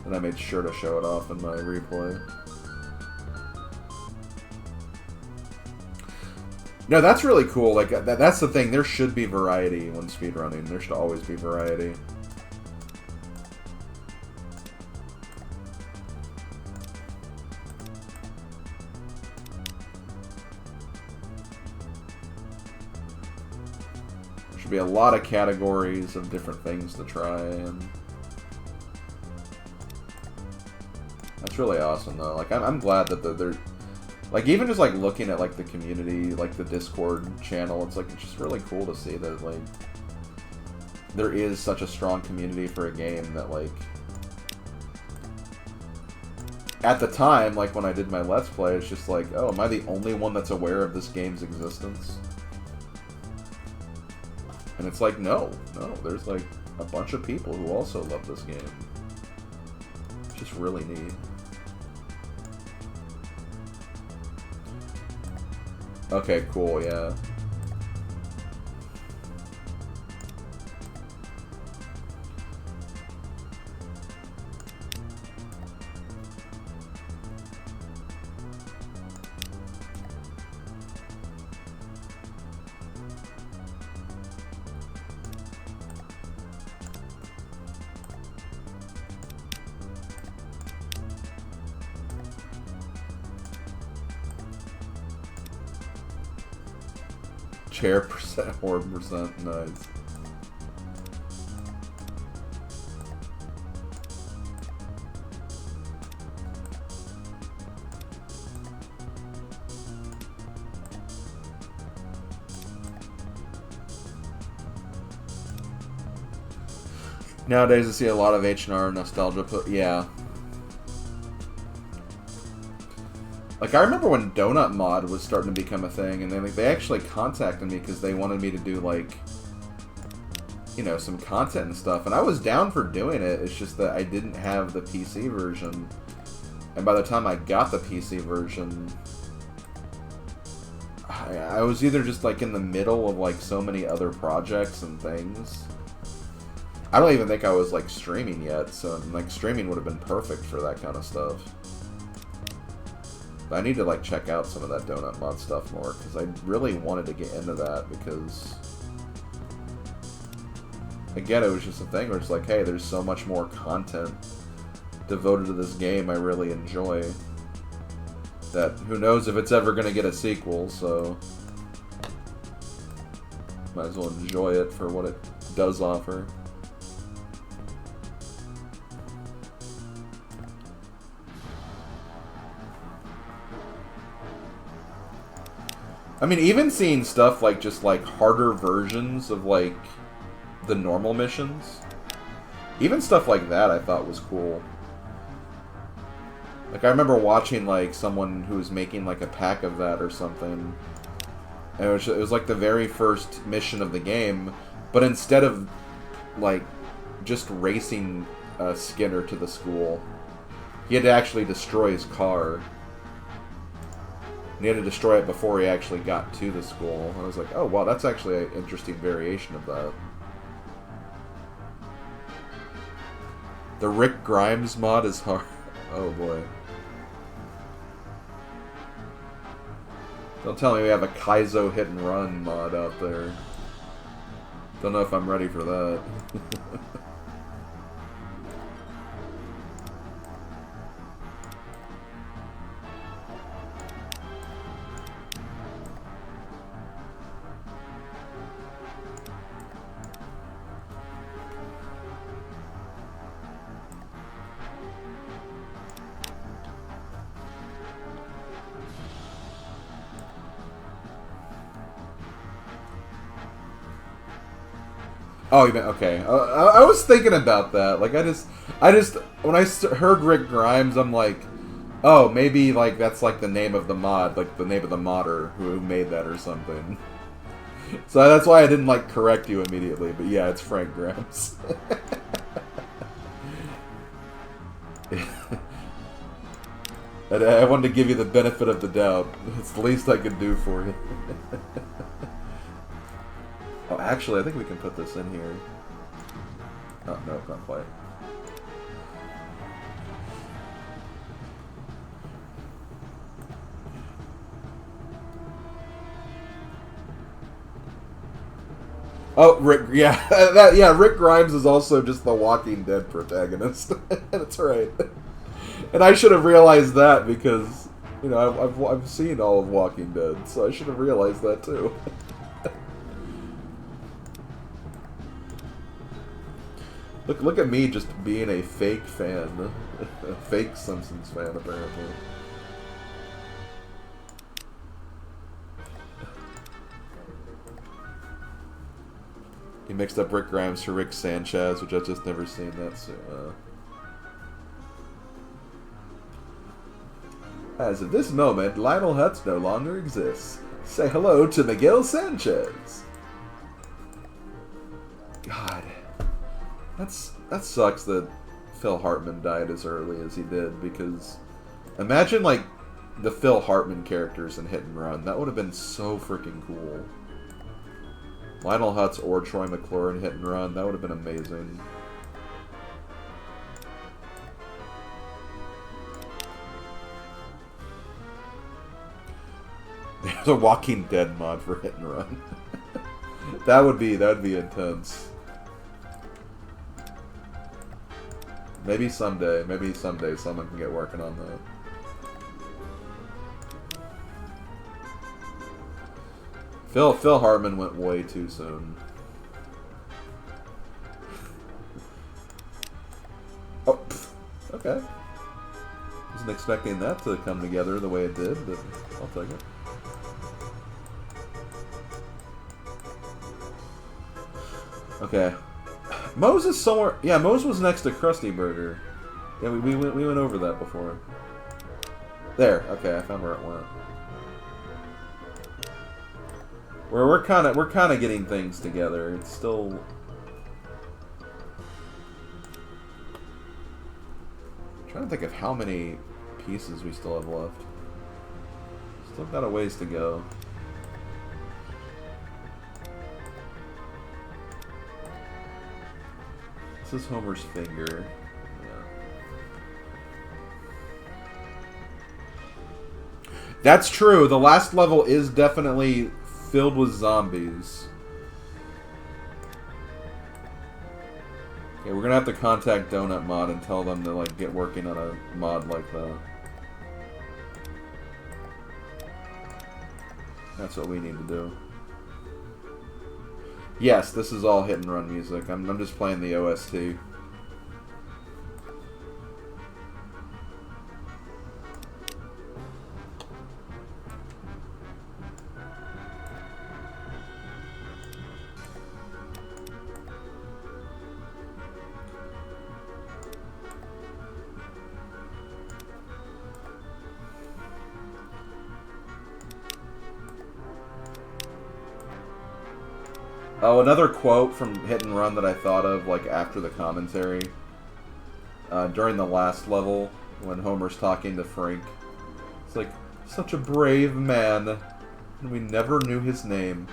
And I made sure to show it off in my replay. No, that's really cool. Like, that's the thing. There should be variety when speedrunning. There should always be variety. Should be a lot of categories of different things to try, and that's really awesome though. Like, I'm glad that they're like, even just like looking at like the community, like the Discord channel, it's like, it's just really cool to see that like there is such a strong community for a game that, like, at the time, like when I did my Let's Play, it's just like, oh, am I the only one that's aware of this game's existence? And it's like, no, there's like a bunch of people who also love this game. It's just really neat. Okay, cool, yeah. Chair percent, horde percent, nice. Nowadays I see a lot of H&R nostalgia, yeah. Like, I remember when Donut Mod was starting to become a thing, and they actually contacted me because they wanted me to do, like, you know, some content and stuff. And I was down for doing it, it's just that I didn't have the PC version. And by the time I got the PC version, I was either just, like, in the middle of, like, so many other projects and things. I don't even think I was, like, streaming yet, so, like, streaming would have been perfect for that kind of stuff. But I need to, like, check out some of that Donut Mod stuff more, because I really wanted to get into that, because... Again, it was just a thing where it's like, hey, there's so much more content devoted to this game I really enjoy, that who knows if it's ever going to get a sequel, so might as well enjoy it for what it does offer. I mean, even seeing stuff like just like harder versions of like the normal missions, even stuff like that I thought was cool. Like, I remember watching, like, someone who was making, like, a pack of that or something. And it was like the very first mission of the game, but instead of, like, just racing Skinner to the school, he had to actually destroy his car. And he had to destroy it before he actually got to the school. And I was like, oh, wow, that's actually an interesting variation of that. The Rick Grimes mod is hard. Oh, boy. Don't tell me we have a Kaizo hit and run mod out there. Don't know if I'm ready for that. Oh, you meant, okay. I was thinking about that. Like, I just, when I heard Rick Grimes, I'm like, oh, maybe, like, that's, like, the name of the mod, like, the name of the modder who made that or something. So that's why I didn't, like, correct you immediately, but yeah, it's Frank Grimes. I wanted to give you the benefit of the doubt. It's the least I could do for you. Oh, actually, I think we can put this in here. Oh, no, not quite. Oh, Rick, yeah, yeah, Rick Grimes is also just the Walking Dead protagonist. That's right. And I should have realized that because, you know, I've seen all of Walking Dead, so I should have realized that too. Look at me just being a fake fan. A fake Simpsons fan, apparently. He mixed up Rick Grimes for Rick Sanchez, which I've just never seen that. So, as of this moment, Lionel Hutz no longer exists. Say hello to Miguel Sanchez. God. That sucks that Phil Hartman died as early as he did, because imagine, like, the Phil Hartman characters in Hit and Run. That would have been so freaking cool. Lionel Hutz or Troy McClure in Hit and Run. That would have been amazing. There's a Walking Dead mod for Hit and Run. that would be intense. Maybe someday someone can get working on that. Phil Hartman went way too soon. Oh, okay. Wasn't expecting that to come together the way it did, but I'll take it. Okay. Moe's is somewhere... Yeah, Moe's was next to Krusty Burger. Yeah, we went over that before. There. Okay, I found where it went. We're kind of getting things together. It's still. I'm trying to think of how many pieces we still have left. Still got a ways to go. This is Homer's finger. That's true. The last level is definitely filled with zombies. Okay, we're gonna have to contact Donut Mod and tell them to like get working on a mod like that. That's what we need to do. Yes, this is all hit and run music. I'm just playing the OST. Oh, another quote from Hit and Run that I thought of, like, after the commentary. During the last level, when Homer's talking to Frank. It's like, such a brave man, and we never knew his name.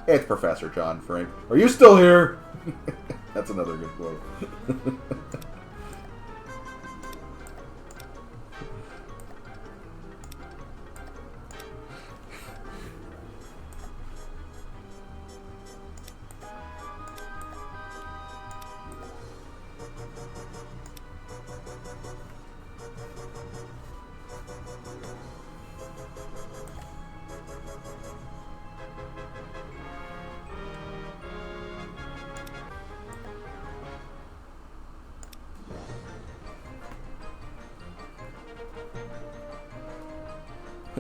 It's Professor John, Frank. Are you still here? That's another good quote.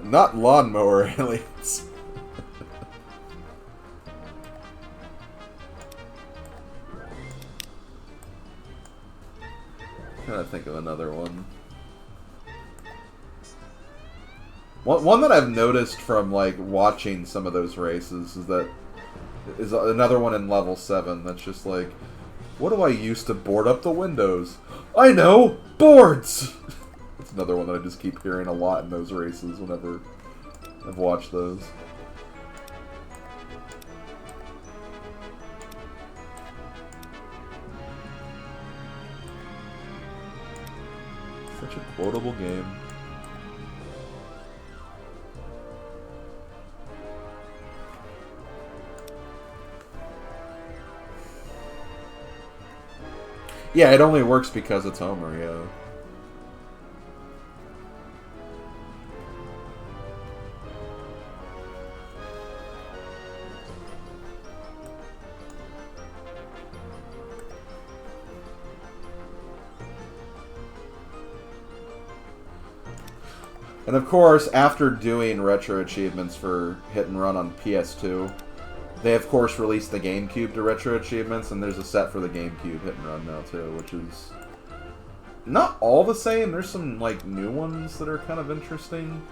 Not lawnmower aliens. Trying to think of another one. One that I've noticed from like watching some of those races is another one in level 7 that's just like, what do I use to board up the windows? I know! Boards! That's another one that I just keep hearing a lot in those races whenever I've watched those. Such a quotable game. Yeah, it only works because it's Homer, yeah. And of course, after doing retro achievements for Hit and Run on PS2, they of course released the GameCube to retro achievements, and there's a set for the GameCube Hit and Run now too, which is not all the same. There's some like new ones that are kind of interesting.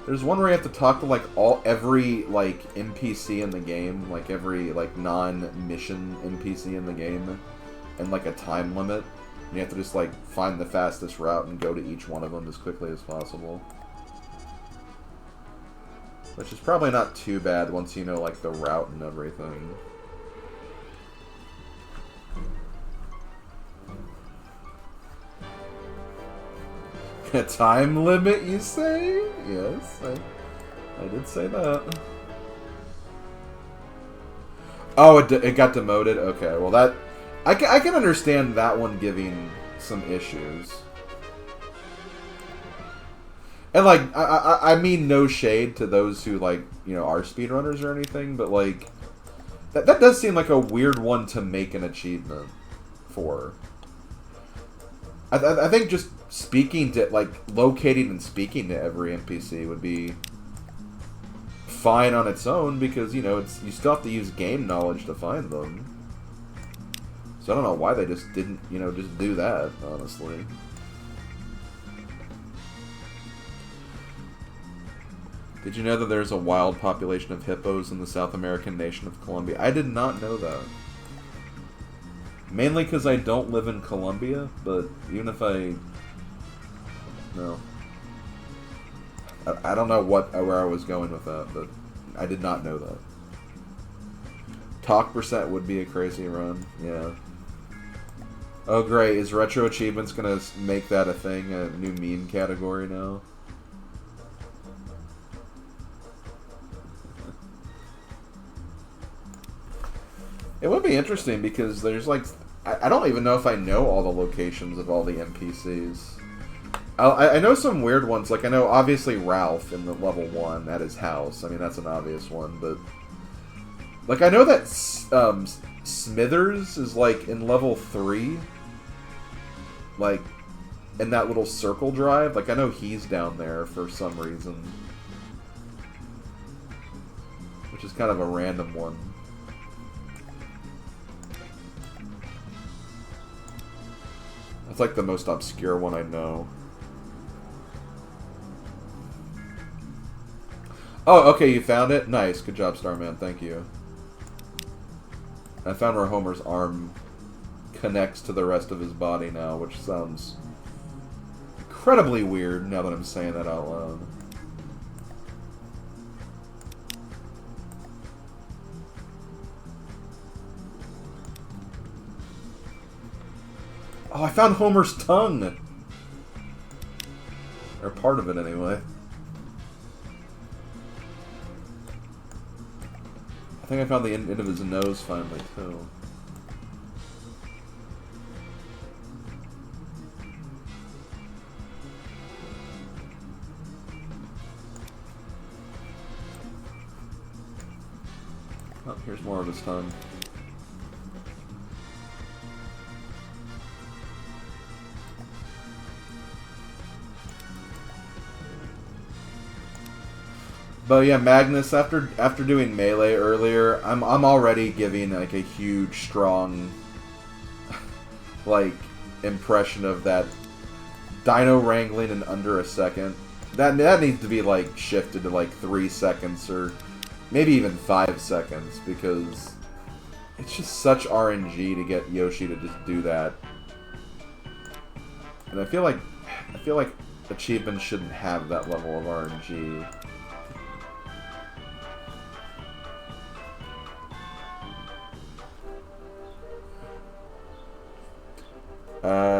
There's one where you have to talk to like every like NPC in the game, like every like non-mission NPC in the game, and like a time limit. You have to just, like, find the fastest route and go to each one of them as quickly as possible. Which is probably not too bad once you know, like, the route and everything. A time limit, you say? Yes, I did say that. Oh, it got demoted? Okay, well that... I can understand that one giving some issues. And, like, I mean no shade to those who, like, you know, are speedrunners or anything, but, like, that does seem like a weird one to make an achievement for. I think just speaking to, like, locating and speaking to every NPC would be fine on its own, because, you know, you still have to use game knowledge to find them. So I don't know why they just didn't, you know, just do that, honestly. Did you know that there's a wild population of hippos in the South American nation of Colombia? I did not know that. Mainly because I don't live in Colombia, but even if I... No. I don't know where I was going with that, but I did not know that. Talk percent would be a crazy run, yeah. Oh great, is Retro Achievements gonna make that a thing, a new meme category now? It would be interesting because there's like... I don't even know if I know all the locations of all the NPCs. I know some weird ones, like I know obviously Ralph in the level 1 at his house. I mean, that's an obvious one, but... Like, I know that Smithers is, like, in level 3. Like, in that little circle drive. Like, I know he's down there for some reason. Which is kind of a random one. That's, like, the most obscure one I know. Oh, okay, you found it? Nice. Good job, Starman. Thank you. I found where Homer's arm connects to the rest of his body now, which sounds incredibly weird now that I'm saying that out loud. Oh, I found Homer's tongue! Or part of it, anyway. I think I found the end of his nose finally, too. Oh, here's more of his tongue. But yeah, Magnus, after doing Melee earlier, I'm already giving like a huge, strong, like, impression of that dino wrangling in under a second. That needs to be like shifted to like 3 seconds or maybe even 5 seconds because it's just such RNG to get Yoshi to just do that. And I feel like achievements shouldn't have that level of RNG.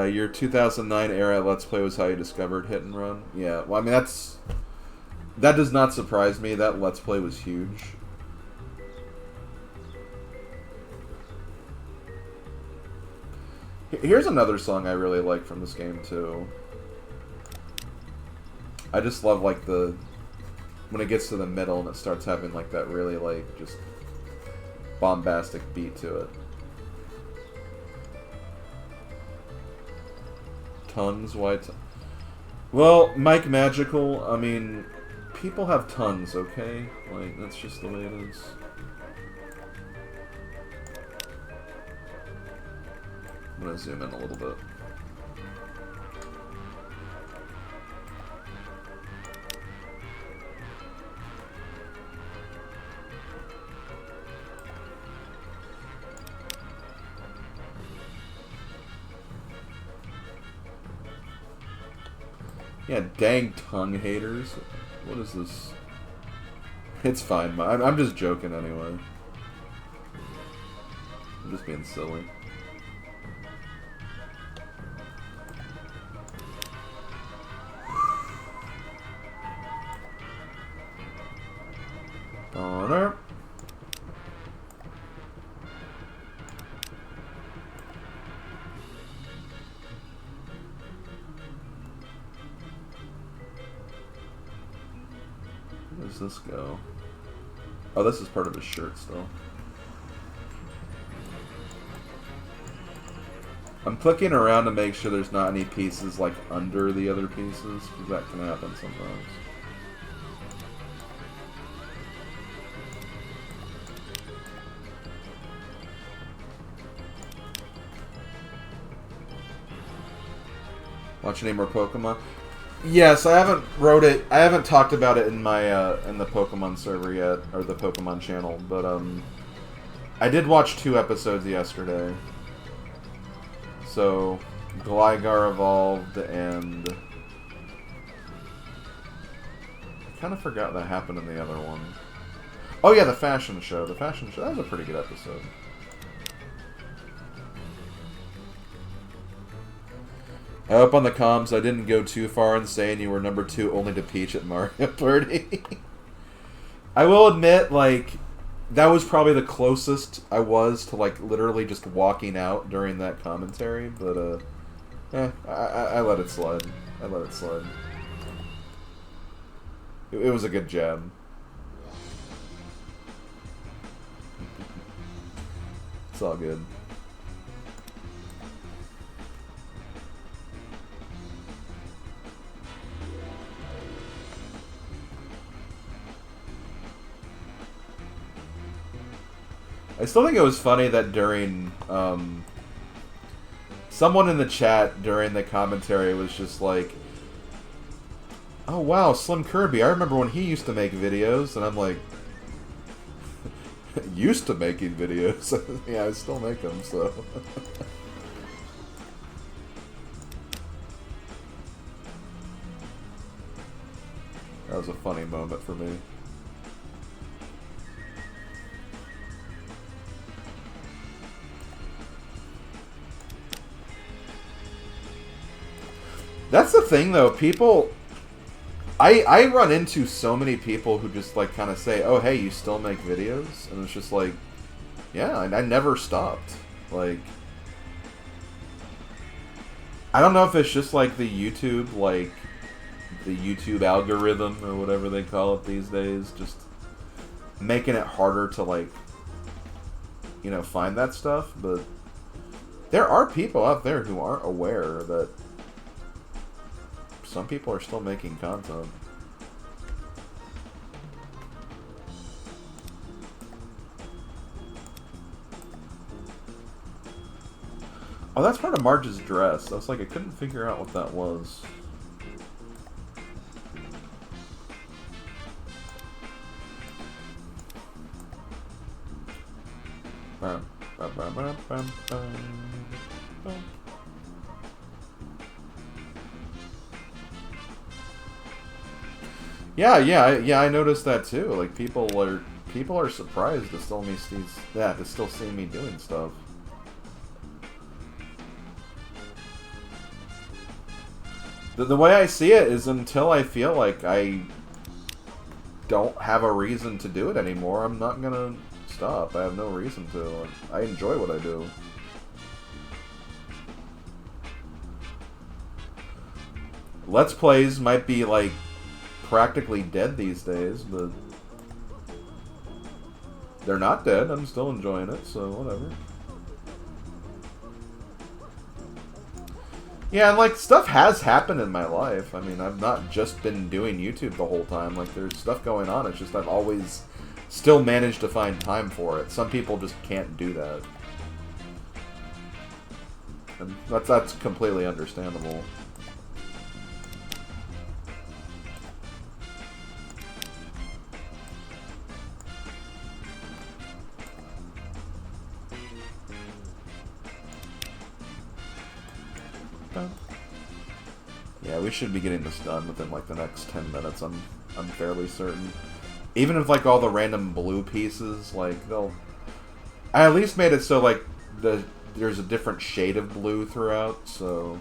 Your 2009 era Let's Play was how you discovered Hit and Run? Yeah, well, I mean, that does not surprise me. That Let's Play was huge. Here's another song I really like from this game, too. I just love, like, when it gets to the middle and it starts having, like, that really, like, just bombastic beat to it. Tongues, why well, Mike Magical, I mean, people have tongues, okay? Like, that's just the way it is. I'm gonna zoom in a little bit. Yeah, dang tongue haters. What is this? It's fine. I'm just joking anyway. I'm just being silly. Honor. Where does this go? Oh, this is part of his shirt still. I'm clicking around to make sure there's not any pieces like under the other pieces, because that can happen sometimes. Watch any more Pokemon? Yes, I haven't wrote it. I haven't talked about it in my in the Pokemon server yet, or the Pokemon channel. But I did watch 2 episodes yesterday. So, Gligar evolved, and I kind of forgot that happened in the other one. Oh yeah, the fashion show. The fashion show. That was a pretty good episode. I hope on the comms I didn't go too far in saying you were number 2 only to Peach at Mario Party. I will admit, like, that was probably the closest I was to, like, literally just walking out during that commentary, but, I let it slide. I let it slide. It was a good jab. It's all good. I still think it was funny that during, someone in the chat during the commentary was just like, oh wow, Slim Kirby, I remember when he used to make videos, and I'm like, used to making videos? Yeah, I still make them, so. That was a funny moment for me. That's the thing, though. People... I run into so many people who just, like, kind of say, oh, hey, you still make videos? And it's just like, yeah, I never stopped. Like... I don't know if it's just, like, the YouTube algorithm, or whatever they call it these days, just making it harder to, like, you know, find that stuff, but there are people out there who aren't aware that some people are still making content. Oh, that's part of Marge's dress. I was like, I couldn't figure out what that was. Yeah, I noticed that too. Like people are surprised to still see me doing stuff. The way I see it is until I feel like I don't have a reason to do it anymore, I'm not gonna stop. I have no reason to. I enjoy what I do. Let's Plays might be like practically dead these days, but they're not dead. I'm still enjoying it, so whatever. Yeah, and like stuff has happened in my life. I mean, I've not just been doing YouTube the whole time. Like there's stuff going on. It's just I've always still managed to find time for it. Some people just can't do that. And that's completely understandable. Yeah, we should be getting this done within like the next 10 minutes. I'm fairly certain. Even if like all the random blue pieces, like I at least made it so like there's a different shade of blue throughout, so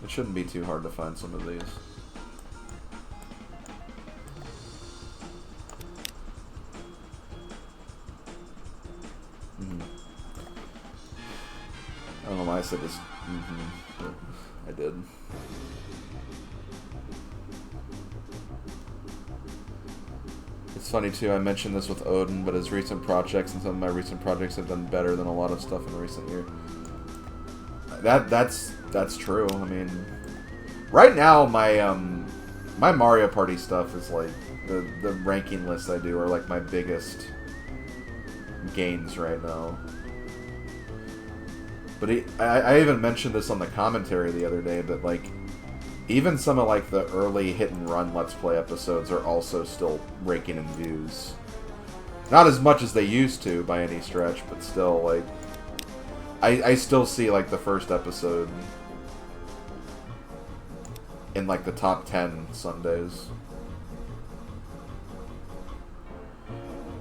it shouldn't be too hard to find some of these. I don't know why I said this. But I did. It's funny too, I mentioned this with Odin, but his recent projects and some of my recent projects have done better than a lot of stuff in recent years. That's true. I mean, right now my my Mario Party stuff is like the ranking lists I do are like my biggest gains right now. But I even mentioned this on the commentary the other day, but like Even some of like the early hit and run Let's Play episodes are also still raking in views. Not as much as they used to by any stretch, but still, like, I still see like the first episode in like the top 10 some days.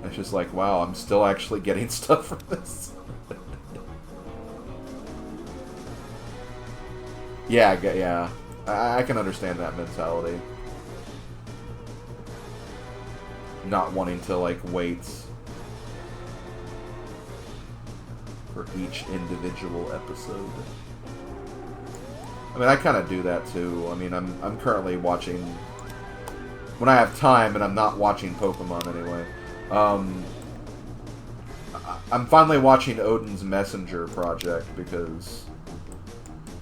It's just like, wow, I'm still actually getting stuff from this. Yeah, I can understand that mentality. Not wanting to, like, wait for each individual episode. I mean, I kind of do that too. I mean, I'm currently watching, when I have time and I'm not watching Pokemon anyway. I'm finally watching Odin's Messenger project because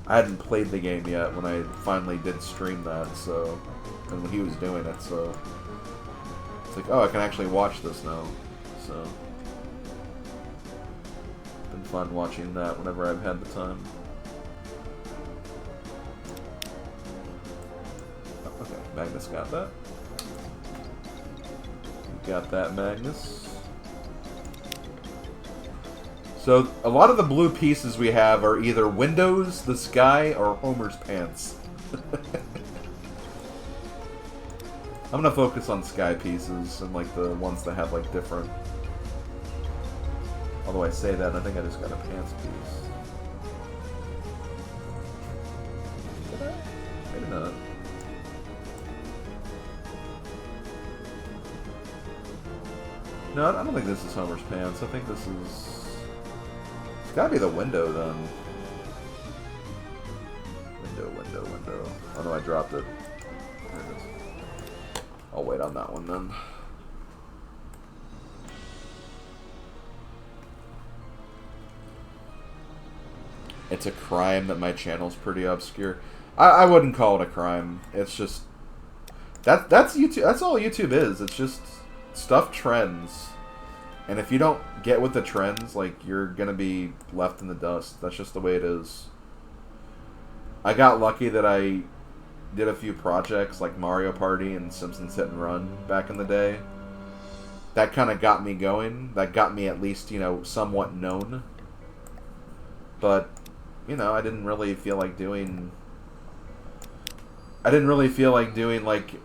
I hadn't played the game yet when I finally did stream that, so, and when he was doing it, so it's like, oh, I can actually watch this now, so it's been fun watching that whenever I've had the time. Okay, Magnus got that. Got that, Magnus. So, a lot of the blue pieces we have are either windows, the sky, or Homer's pants. I'm gonna focus on sky pieces and like the ones that have like different. Although I say that, I think I just got a pants piece. Did I? Maybe not. No, I don't think this is Homer's pants. I think this is... It's gotta be the window, then. Window. Oh no, I dropped it. There it is. I'll wait on that one, then. It's a crime that my channel's pretty obscure. I wouldn't call it a crime. It's just... That's YouTube. That's all YouTube is. It's just... Stuff trends, and if you don't get with the trends, like, you're gonna be left in the dust. That's just the way it is. I got lucky that I did a few projects like Mario Party and Simpsons Hit and Run back in the day. That kind of got me going. That got me at least, you know, somewhat known. But, you know, I didn't really feel like doing... like,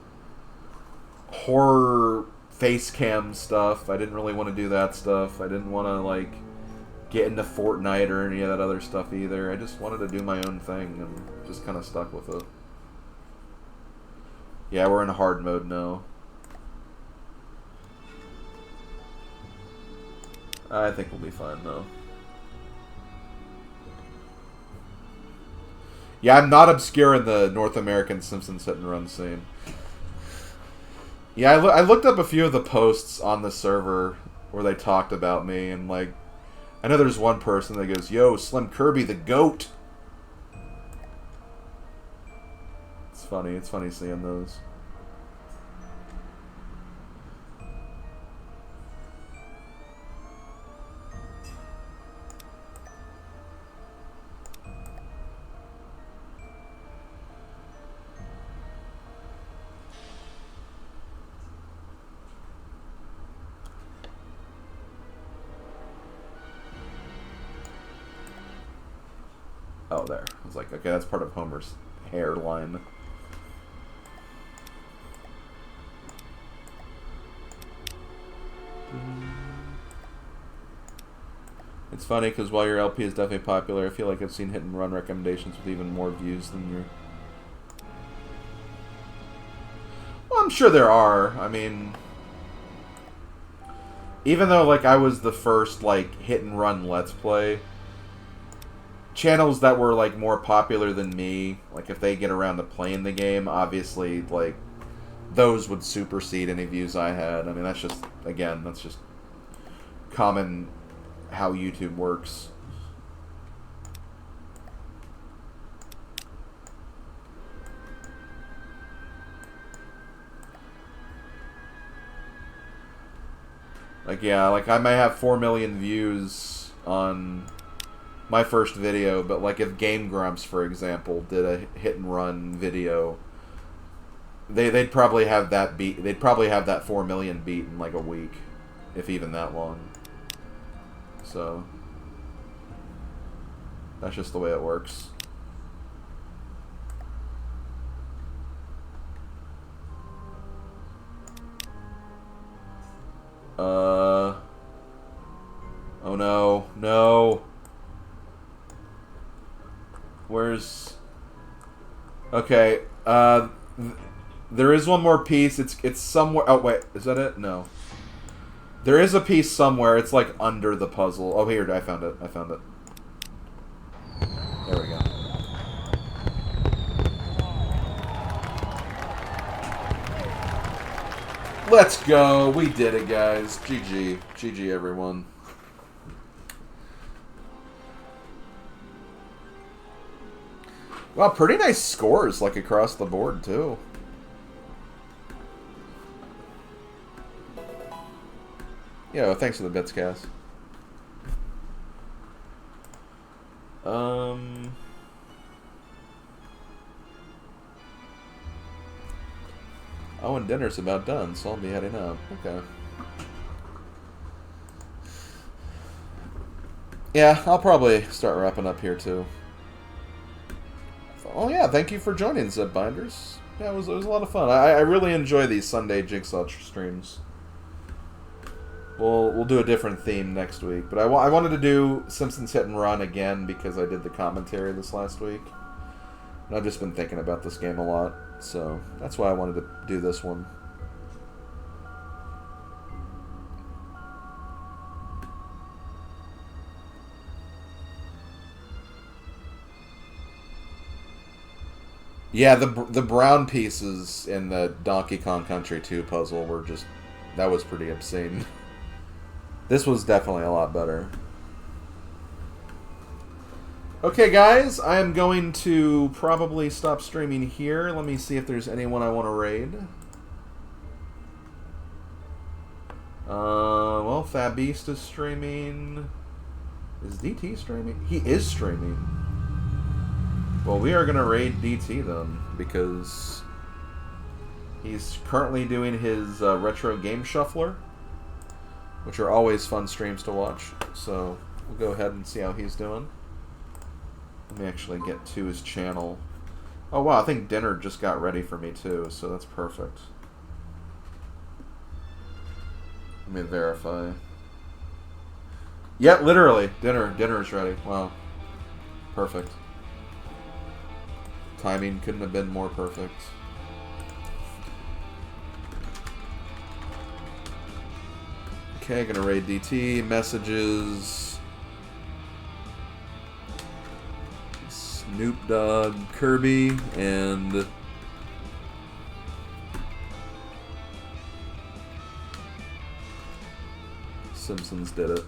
horror... face cam stuff. I didn't really want to do that stuff. I didn't want to, like, get into Fortnite or any of that other stuff either. I just wanted to do my own thing and just kind of stuck with it. Yeah, we're in hard mode now. I think we'll be fine, though. Yeah, I'm not obscure in the North American Simpsons hit and run scene. Yeah, I looked up a few of the posts on the server where they talked about me, and, like, I know there's one person that goes, "Yo, Slim Kirby, the GOAT!" It's funny seeing those. Oh, there. I was like, okay, that's part of Homer's hairline. It's funny, because while your LP is definitely popular, I feel like I've seen hit and run recommendations with even more views than your... Well, I'm sure there are. I mean... Even though, like, I was the first, like, hit and run Let's Play... Channels that were, like, more popular than me, like, if they get around to playing the game, obviously, like, those would supersede any views I had. I mean, that's just, again, that's just common how YouTube works. Like, yeah, like, I might have 4 million views on my first video, but like if Game Grumps, for example, did a hit and run video, they'd probably have that beat. They'd probably have that 4 million beat in like a week, if even that long. So that's just the way it works. Oh no, no. Where's... Okay, there is one more piece. It's somewhere... Oh, wait, is that it? No. There is a piece somewhere. It's like under the puzzle. Oh, here, I found it. I found it. There we go. Let's go. We did it, guys. GG. GG, everyone. Wow, pretty nice scores, like, across the board, too. Yeah, well, thanks for the bits, Cass. Oh, and dinner's about done, so I'll be heading out. Okay. Yeah, I'll probably start wrapping up here, too. Oh, yeah, thank you for joining, Zip Binders. Yeah, it was a lot of fun. I really enjoy these Sunday Jigsaw streams. We'll do a different theme next week. But I wanted to do Simpsons Hit and Run again because I did the commentary this last week. And I've just been thinking about this game a lot. So that's why I wanted to do this one. Yeah, the brown pieces in the Donkey Kong Country 2 puzzle were just... That was pretty obscene. This was definitely a lot better. Okay, guys, I am going to probably stop streaming here. Let me see if there's anyone I want to raid. Well, Fab Beast is streaming. Is DT streaming? He is streaming. Well, we are going to raid DT then, because he's currently doing his retro game shuffler, which are always fun streams to watch. So we'll go ahead and see how he's doing. Let me actually get to his channel. Oh wow, I think dinner just got ready for me too, so that's perfect. Let me verify. Yeah, literally, dinner is ready. Wow, perfect. Timing couldn't have been more perfect. Okay, gonna raid DT, messages, Snoop Dogg, Kirby, and Simpsons did it.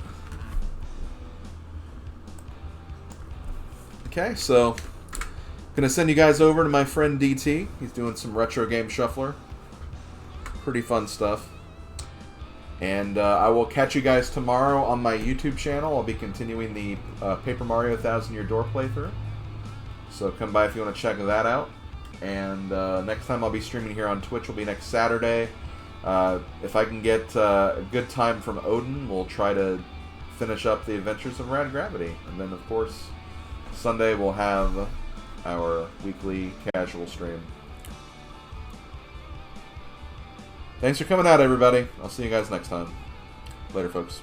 Okay, so gonna send you guys over to my friend DT. He's doing some retro game shuffler. Pretty fun stuff. And I will catch you guys tomorrow on my YouTube channel. I'll be continuing the Paper Mario 1000 Year Door playthrough. So come by if you want to check that out. And next time I'll be streaming here on Twitch will be next Saturday. If I can get a good time from Odin, we'll try to finish up the Adventures of Rad Gravity. And then, of course, Sunday we'll have our weekly casual stream. Thanks for coming out, everybody. I'll see you guys next time. Later, folks.